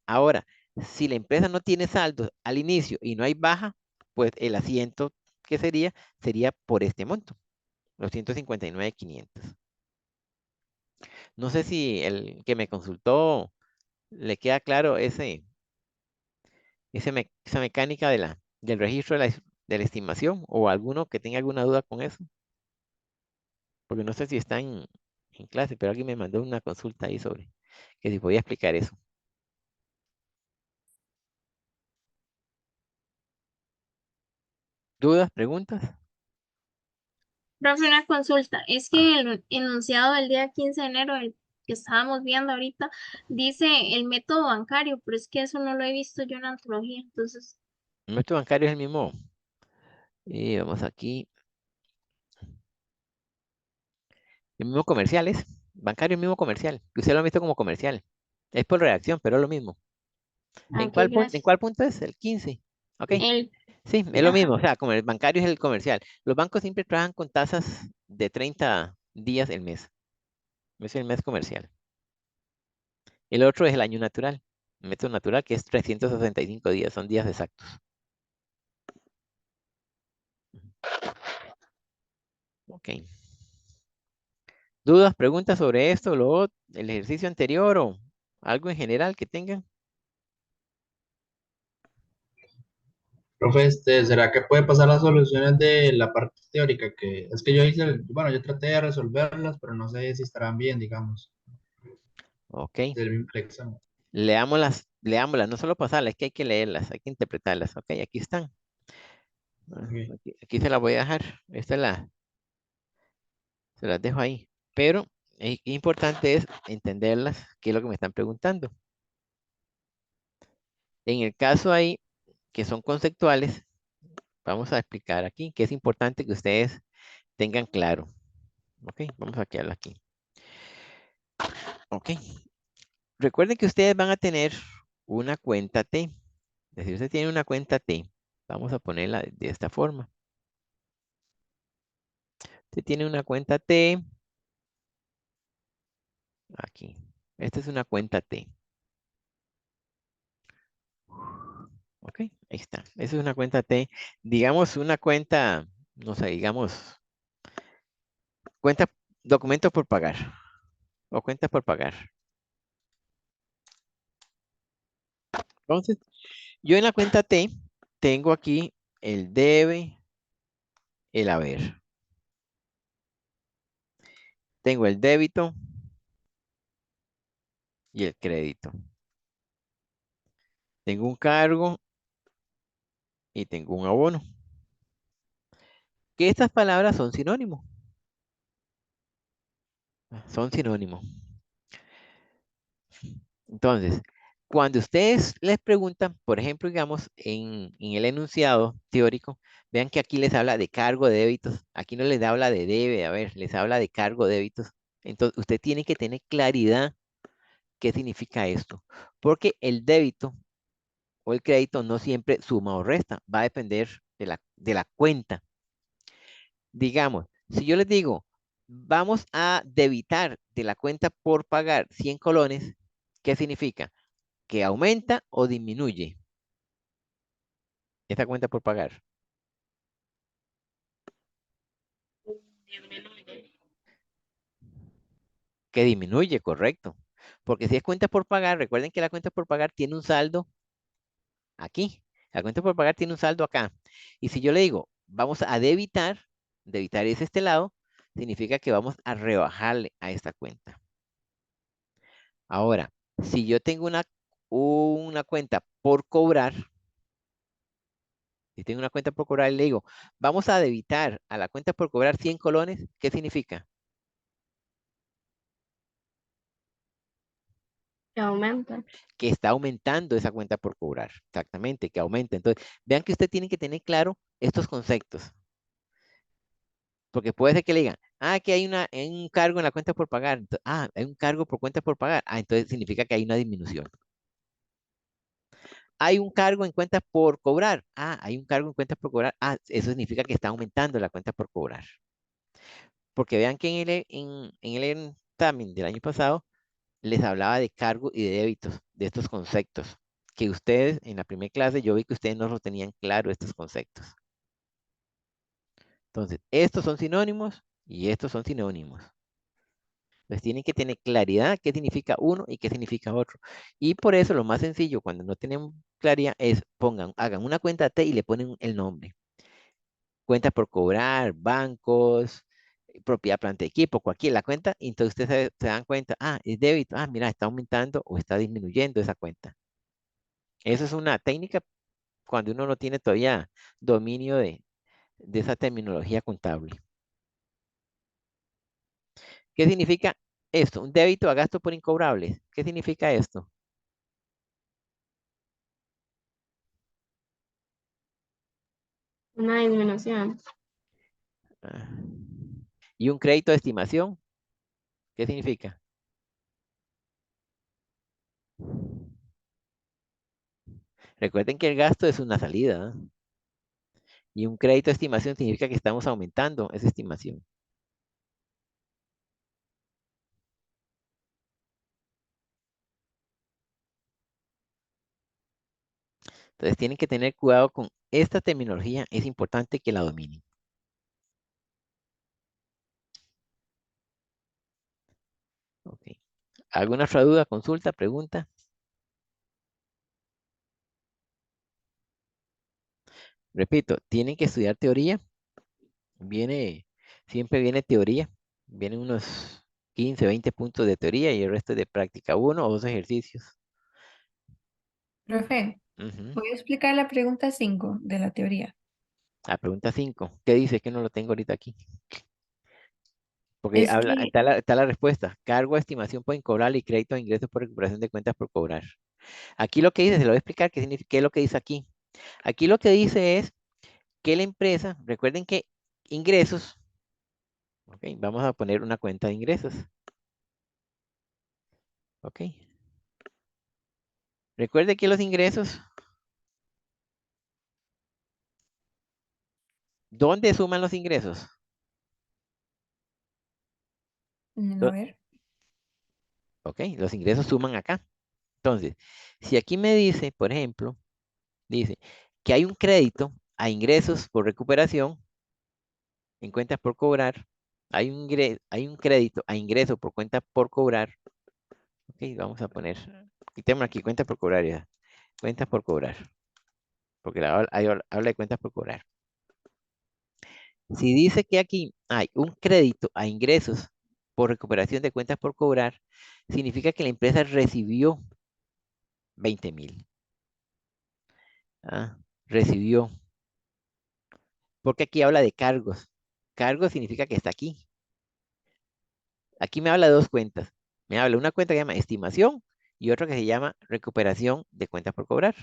Ahora, si la empresa no tiene saldo al inicio y no hay baja, pues el asiento que sería por este monto, los 159,500. No sé si el que me consultó le queda claro esa mecánica del registro de la estimación o alguno que tenga alguna duda con eso. Porque no sé si está en clase, pero alguien me mandó una consulta ahí sobre que si podía explicar eso. ¿Dudas? ¿Preguntas? Profe, una consulta. Es Ah, que el enunciado del día 15 de enero, el que estábamos viendo ahorita, dice el método bancario, pero es que eso no lo he visto yo en antología. Entonces, el método bancario es el mismo. Y vamos aquí. El mismo comercial es. Bancario es el mismo comercial. Que usted lo ha visto como comercial. Es por reacción, pero es lo mismo. ¿En ok, cuál punto, en gracias. cuál punto es? El 15. Ok. El, Sí, es lo ajá. mismo. O sea, como el bancario es el comercial. Los bancos siempre trabajan con tasas de 30 días el mes. Es el mes comercial. El otro es el año natural. El método natural, que es 365 días. Son días exactos. Ok. ¿Dudas, preguntas sobre esto, el ejercicio anterior o algo en general que tengan? Profe, ¿será que puede pasar las soluciones de la parte teórica? Que es que yo hice, bueno, yo traté de resolverlas, pero no sé si estarán bien, digamos, Ok. del mismo examen. Leámoslas, no solo pasarlas, es que hay que leerlas, hay que interpretarlas. Ok, aquí están. Ok. Aquí se las voy a dejar. Se las dejo ahí. Pero importante es entenderlas, qué es lo que me están preguntando. En el caso ahí, que son conceptuales, vamos a explicar aquí que es importante que ustedes tengan claro. Ok, vamos a quedarlo aquí. Ok. Recuerden que ustedes van a tener una cuenta T. Es decir, usted tiene una cuenta T. Vamos a ponerla de esta forma. Usted tiene una cuenta T. Aquí. Esta es una cuenta T. Ok, ahí está. Esa es una cuenta T. Digamos una cuenta, no sé, digamos, cuenta documentos por pagar. o cuentas por pagar. Entonces, yo en la cuenta T tengo aquí el debe, el haber. Tengo el débito y el crédito. Tengo un cargo y tengo un abono. Que estas palabras son sinónimos. Son sinónimos. Entonces, cuando ustedes les preguntan, por ejemplo, digamos, en el enunciado teórico, vean que aquí les habla de cargo de débitos. Aquí no les habla de debe, a ver, les habla de cargo de débitos. Entonces, usted tiene que tener claridad qué significa esto. Porque el débito o el crédito no siempre suma o resta. Va a depender de la cuenta. Digamos, si yo les digo, vamos a debitar de la cuenta por pagar 100 colones, ¿qué significa? ¿Que aumenta o disminuye esta cuenta por pagar? Disminuye. Que disminuye, correcto. Porque si es cuenta por pagar, recuerden que la cuenta por pagar tiene un saldo aquí. La cuenta por pagar tiene un saldo acá. Y si yo le digo, vamos a debitar es este lado, significa que vamos a rebajarle a esta cuenta. Ahora, si yo tengo una cuenta por cobrar, si tengo una cuenta por cobrar y le digo, vamos a debitar a la cuenta por cobrar 100 colones, ¿qué significa? Que aumenta. Que está aumentando esa cuenta por cobrar. Exactamente, que aumenta. Entonces, vean que usted tiene que tener claro estos conceptos. Porque puede ser que le digan, que hay un cargo en la cuenta por pagar. Hay un cargo por cuenta por pagar. Entonces significa que hay una disminución. Hay un cargo en cuenta por cobrar. Hay un cargo en cuenta por cobrar. Eso significa que está aumentando la cuenta por cobrar. Porque vean que en el examen del año pasado les hablaba de cargo y de débitos, de estos conceptos. Que ustedes en la primera clase yo vi que ustedes no lo tenían claro estos conceptos. Entonces, estos son sinónimos y estos son sinónimos. Entonces tienen que tener claridad qué significa uno y qué significa otro. Y por eso lo más sencillo cuando no tienen claridad es hagan una cuenta T y le ponen el nombre. Cuenta por cobrar, bancos, propiedad, planta de equipo, cualquier la cuenta, y entonces ustedes se dan cuenta, es débito, mira, está aumentando o está disminuyendo esa cuenta. Esa es una técnica cuando uno no tiene todavía dominio de esa terminología contable. ¿Qué significa esto? Un débito a gasto por incobrables. ¿Qué significa esto? Una disminución. Ah. ¿Y un crédito de estimación? ¿Qué significa? Recuerden que el gasto es una salida, ¿ah? Y un crédito de estimación significa que estamos aumentando esa estimación. Entonces tienen que tener cuidado con esta terminología. Es importante que la dominen. Ok. ¿Alguna otra duda, consulta, pregunta? Repito, tienen que estudiar teoría. Siempre viene teoría. Vienen unos 15, 20 puntos de teoría y el resto es de práctica. 1 o 2 ejercicios. Profe, Ujú. voy a explicar la pregunta 5 de la teoría. La pregunta 5. ¿Qué dice? Que no lo tengo ahorita aquí. Porque Es que, está la respuesta. Cargo, estimación por incobrable y crédito de ingresos por recuperación de cuentas por cobrar. Aquí lo que dice, se lo voy a explicar qué significa, qué es lo que dice aquí. Aquí lo que dice es que la empresa, recuerden que ingresos, ok, vamos a poner una cuenta de ingresos. Ok. Recuerde que los ingresos, ¿dónde suman los ingresos? a ver, Ok, los ingresos suman acá. Entonces, si aquí me dice, por ejemplo, dice que hay un crédito a ingresos por recuperación en cuentas por cobrar, hay un crédito a ingreso por cuenta por cobrar. Ok, vamos a poner, quitemos aquí cuenta por cobrar ya. Cuentas por cobrar, porque habla de cuentas por cobrar. Si dice que aquí hay un crédito a ingresos por recuperación de cuentas por cobrar, significa que la empresa recibió 20.000. Ah, recibió. Porque aquí habla de cargos. Cargos significa que está aquí. Aquí me habla de dos cuentas. Me habla una cuenta que se llama estimación y otra que se llama recuperación de cuentas por cobrar.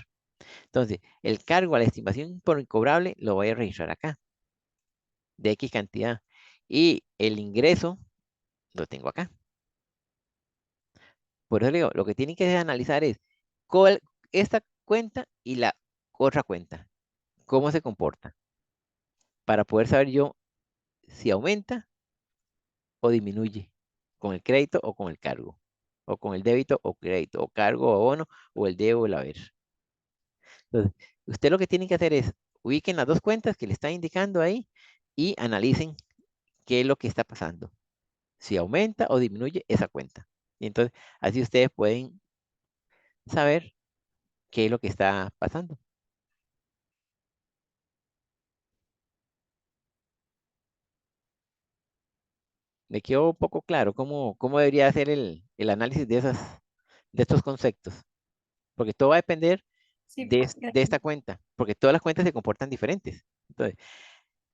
Entonces, el cargo a la estimación por incobrable lo voy a registrar acá, de X cantidad. Y el ingreso lo tengo acá. Por eso le digo, lo que tienen que analizar es esta cuenta y la otra cuenta. ¿Cómo se comporta? Para poder saber yo si aumenta o disminuye con el crédito o con el cargo, o con el débito o crédito, o cargo o abono, o el debo o el haber. Entonces, usted lo que tiene que hacer es ubiquen las dos cuentas que le está indicando ahí y analicen qué es lo que está pasando, si aumenta o disminuye esa cuenta. Y entonces, así ustedes pueden saber qué es lo que está pasando. Me quedó un poco claro cómo debería ser el análisis de estos conceptos, porque todo va a depender Sí, de esta cuenta, porque todas las cuentas se comportan diferentes. Entonces,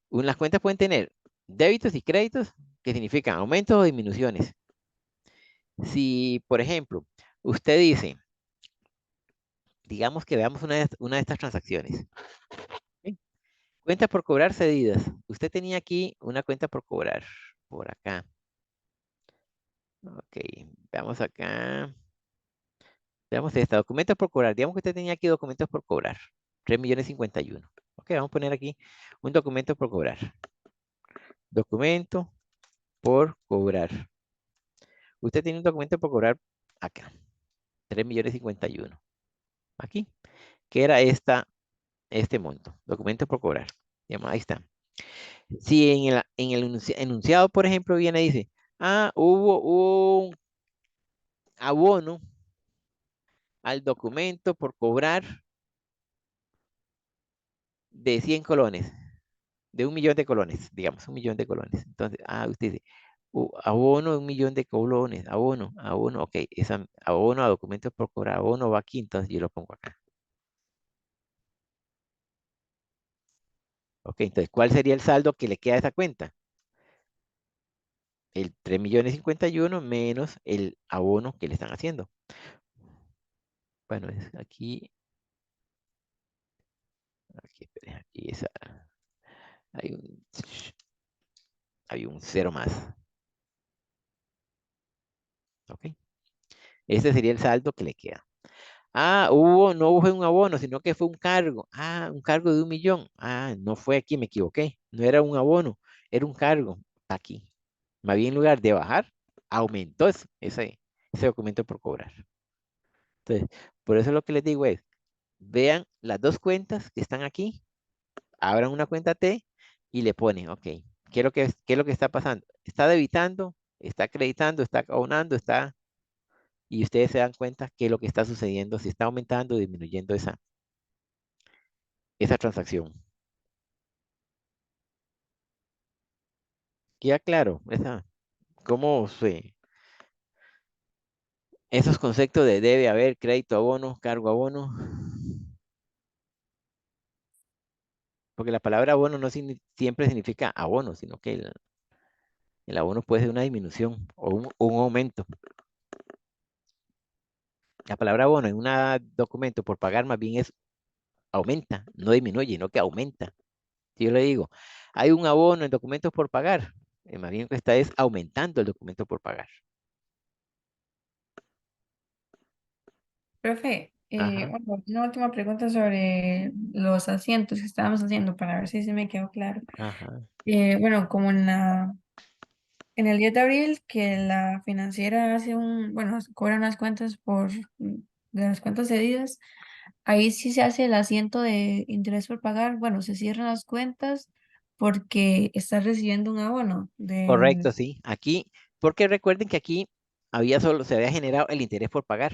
las cuentas pueden tener débitos y créditos que significan aumentos o disminuciones. Si, por ejemplo, usted dice, digamos que veamos una de estas transacciones. ¿Ok? Cuentas por cobrar cedidas. Usted tenía aquí una cuenta por cobrar, por acá. Ok, veamos acá. Veamos esta, documentos por cobrar. Digamos que usted tenía aquí documentos por cobrar. 3.051.000. Ok, vamos a poner aquí un documento por cobrar. Documento por cobrar. Usted tiene un documento por cobrar acá. 3.051.000. Aquí. Que era este monto. Documento por cobrar. Digamos, ahí está. Si en el enunciado, por ejemplo, viene y dice, hubo un abono al documento por cobrar de 100 colones, de 1.000.000 de colones, digamos, 1.000.000 de colones. Entonces, usted dice, abono de 1.000.000 de colones, abono, ok, abono a documentos por cobrar, abono va aquí, entonces yo lo pongo acá. Ok, entonces, ¿cuál sería el saldo que le queda a esa cuenta? El 3.051.000 menos el abono que le están haciendo. Bueno, aquí, espere, aquí hay un, hay un cero más. Ok, ese sería el saldo que le queda. No fue un abono, sino que fue un cargo. Un cargo de 1.000.000. No fue aquí, me equivoqué. No era un abono, era un cargo. Aquí. Más bien en lugar de bajar, aumentó ese documento por cobrar. Entonces, por eso lo que les digo es, vean las dos cuentas que están aquí, abran una cuenta T y le ponen, ok, ¿qué es lo que está pasando? ¿Está debitando? ¿Está acreditando? ¿Está abonando? Y ustedes se dan cuenta qué es lo que está sucediendo, si está aumentando o disminuyendo esa transacción. Queda claro, cómo esos conceptos de debe haber, crédito, abono, cargo, abono. Porque la palabra abono no siempre significa abono, sino que el abono puede ser una disminución o un aumento. La palabra abono en un documento por pagar más bien aumenta, no disminuye, sino que aumenta. Si yo le digo, hay un abono en documentos por pagar, más bien que está es aumentando el documento por pagar. profe, Ajá, una última pregunta sobre los asientos que estábamos haciendo para ver si se me quedó claro. ajá. Bueno, como en el 10 de abril que la financiera bueno, cobra unas cuentas de las cuentas cedidas, ahí sí se hace el asiento de interés por pagar, bueno, se cierran las cuentas porque estás recibiendo un abono Correcto, del... sí. Aquí, porque recuerden que aquí se había generado el interés por pagar.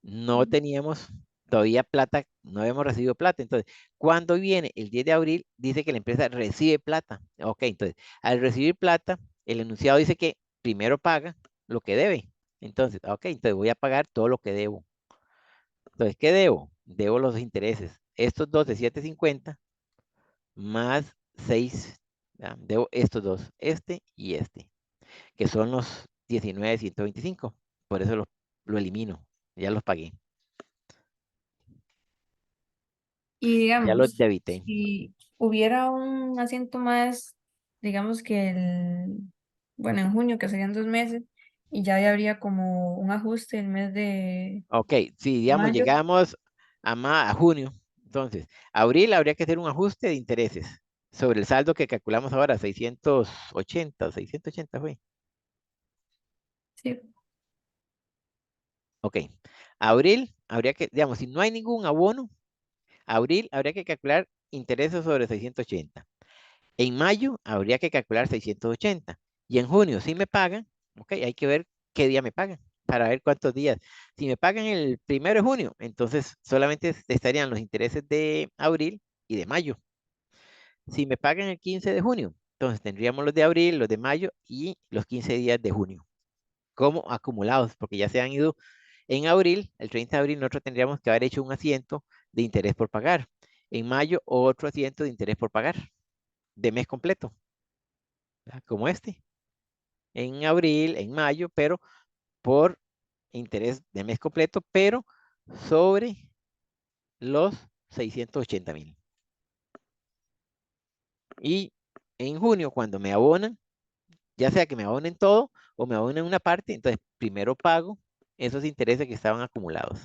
No teníamos todavía plata, no habíamos recibido plata. Entonces, cuando viene el 10 de abril, dice que la empresa recibe plata. Ok, entonces, al recibir plata, el enunciado dice que primero paga lo que debe. Entonces, ok, entonces voy a pagar todo lo que debo. Entonces, ¿qué debo? Debo los intereses. Estos dos de 750 más 6, debo estos dos, este y este, que son los 19,125. Por eso lo elimino. Ya los pagué. Y Ya los digamos, debité. si hubiera un asiento más, digamos que bueno, en junio, que serían 2 meses, y ya habría como un ajuste el mes de Ok, si digamos mayo. llegamos a junio, entonces, abril habría que hacer un ajuste de intereses sobre el saldo que calculamos ahora, 680 fue. Sí. Ok, abril habría que, digamos, si no hay ningún abono, abril habría que calcular intereses sobre 680. En mayo habría que calcular 680. Y en junio, si me pagan, ok, hay que ver qué día me pagan para ver cuántos días. Si me pagan el 1 de junio, entonces solamente estarían los intereses de abril y de mayo. Si me pagan el 15 de junio, entonces tendríamos los de abril, los de mayo y los 15 días de junio como acumulados, porque ya se han ido en abril, el 30 de abril nosotros tendríamos que haber hecho un asiento de interés por pagar. En mayo, otro asiento de interés por pagar de mes completo, ¿verdad? Como este. En abril, en mayo, pero por interés de mes completo, pero sobre los 680,000. Y en junio, cuando me abonan, ya sea que me abonen todo o me abonen una parte, entonces primero pago esos intereses que estaban acumulados.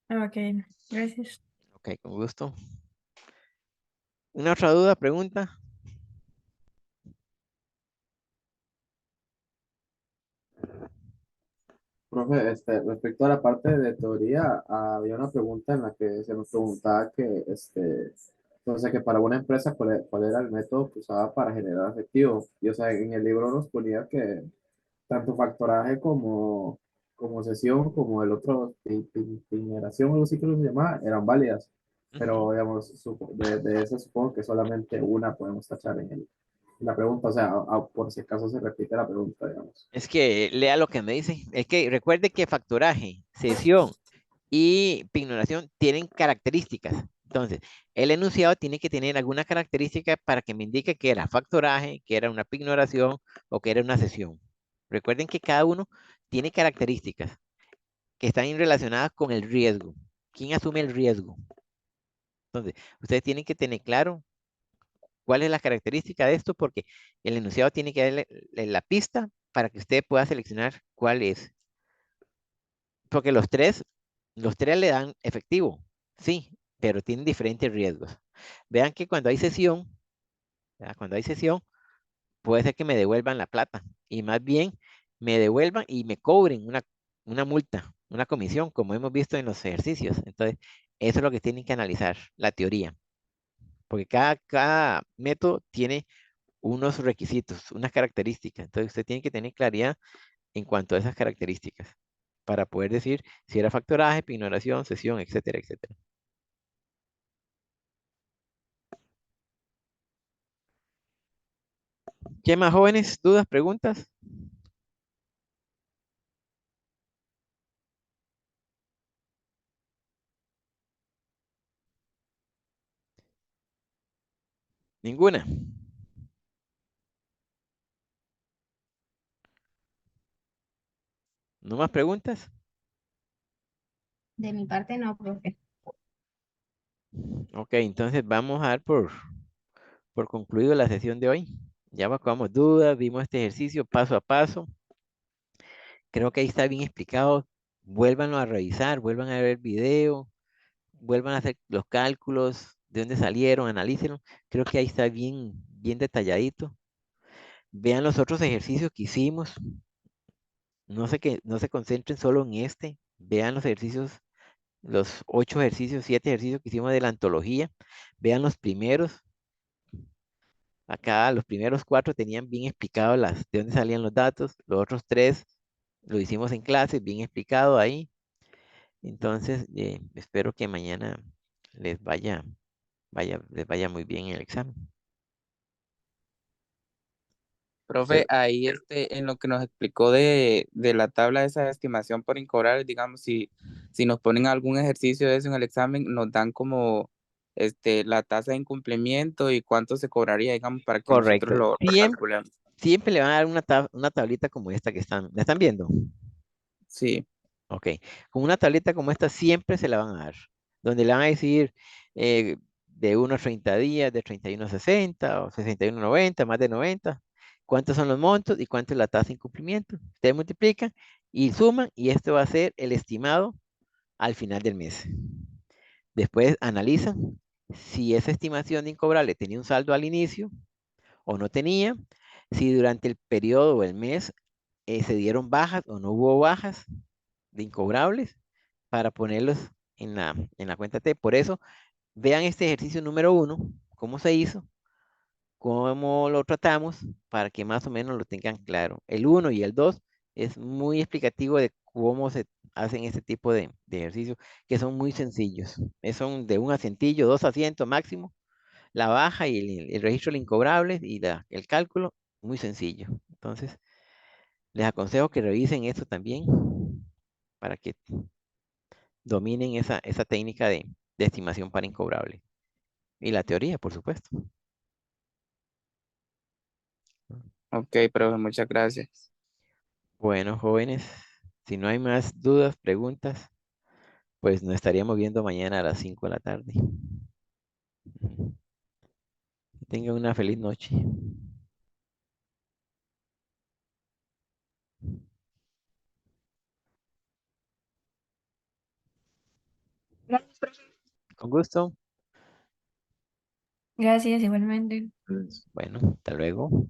Ok, gracias. Ok, con gusto. ¿Una otra duda, pregunta? Profe, respecto a la parte de teoría, había una pregunta en la que se nos preguntaba que, entonces, que para una empresa, ¿cuál era el método que usaba para generar efectivo? Y, o sea, en el libro nos ponía que tanto factoraje como sesión, como el otro, generación, algo así que se llamaba, eran válidas. Ujú. Pero, digamos, de eso supongo que solamente una podemos tachar en la pregunta, o sea, por si acaso se repite la pregunta, digamos. Es que lea lo que me dice. Es que recuerde que factoraje, sesión y pignoración tienen características. Entonces, el enunciado tiene que tener alguna característica para que me indique que era factoraje, que era una pignoración o que era una sesión. Recuerden que cada uno tiene características que están relacionadas con el riesgo. ¿Quién asume el riesgo? Entonces, ustedes tienen que tener claro cuál es la característica de esto porque el enunciado tiene que darle la pista para que usted pueda seleccionar cuál es. Porque los tres le dan efectivo, sí, pero tienen diferentes riesgos. Vean que cuando hay sesión, ¿verdad? Cuando hay sesión, puede ser que me devuelvan la plata y más bien me devuelvan y me cobren una multa, una comisión, como hemos visto en los ejercicios. Entonces, eso es lo que tienen que analizar, la teoría, porque cada método tiene unos requisitos, unas características. Entonces, usted tiene que tener claridad en cuanto a esas características para poder decir si era factoraje, pignoración, sesión, etcétera, etcétera. ¿Qué más, jóvenes? ¿Dudas, preguntas? Ninguna. ¿No más preguntas? De mi parte no, profe. Ok, entonces vamos a dar por concluido la sesión de hoy. Ya evacuamos dudas, vimos este ejercicio paso a paso. Creo que ahí está bien explicado. Vuélvanlo a revisar, vuelvan a ver el video, vuelvan a hacer los cálculos, de dónde salieron, analícenlo. Creo que ahí está bien, bien detalladito. Vean los otros ejercicios que hicimos. No se concentren solo en este. Vean los ejercicios los 8 ejercicios, 7 ejercicios que hicimos de la antología. Vean los primeros. Acá los primeros 4 tenían bien explicado de dónde salían los datos. Los otros 3 lo hicimos en clase, bien explicado ahí. Entonces, espero que mañana les les vaya muy bien el examen. Profe, ahí en lo que nos explicó de la tabla de esa estimación por incobrar, digamos, si nos ponen algún ejercicio de eso en el examen, nos dan como la tasa de incumplimiento y cuánto se cobraría, digamos, para que nosotros Correcto. lo calculemos. Siempre le van a dar una tablita como esta que ¿la están viendo? Sí, Ok, con una tableta como esta siempre se la van a dar, donde le van a decir de 1 a 30 días, de 31 a 60 o 61 a 90, más de 90, cuántos son los montos y cuánto es la tasa de incumplimiento. Ustedes multiplican y suman y esto va a ser el estimado al final del mes. Después analizan si esa estimación de incobrable tenía un saldo al inicio o no tenía, si durante el periodo o el mes se dieron bajas o no hubo bajas de incobrables para ponerlos en la cuenta T. Por eso, vean este ejercicio número 1, cómo se hizo, cómo lo tratamos, para que más o menos lo tengan claro. El 1 y el 2 es muy explicativo de cómo se hacen este tipo de ejercicios, que son muy sencillos. Son de un asientillo, 2 asientos máximo, la baja y el registro de incobrables y el cálculo, muy sencillo. Entonces, les aconsejo que revisen esto también para que dominen esa técnica de estimación para incobrable. Y la teoría, por supuesto. ok, profe, muchas gracias. Bueno, jóvenes, si no hay más dudas, preguntas, pues nos estaríamos viendo mañana a las 5 de la tarde. Que tengan una feliz noche. Con gusto. Gracias, igualmente. Bueno, hasta luego.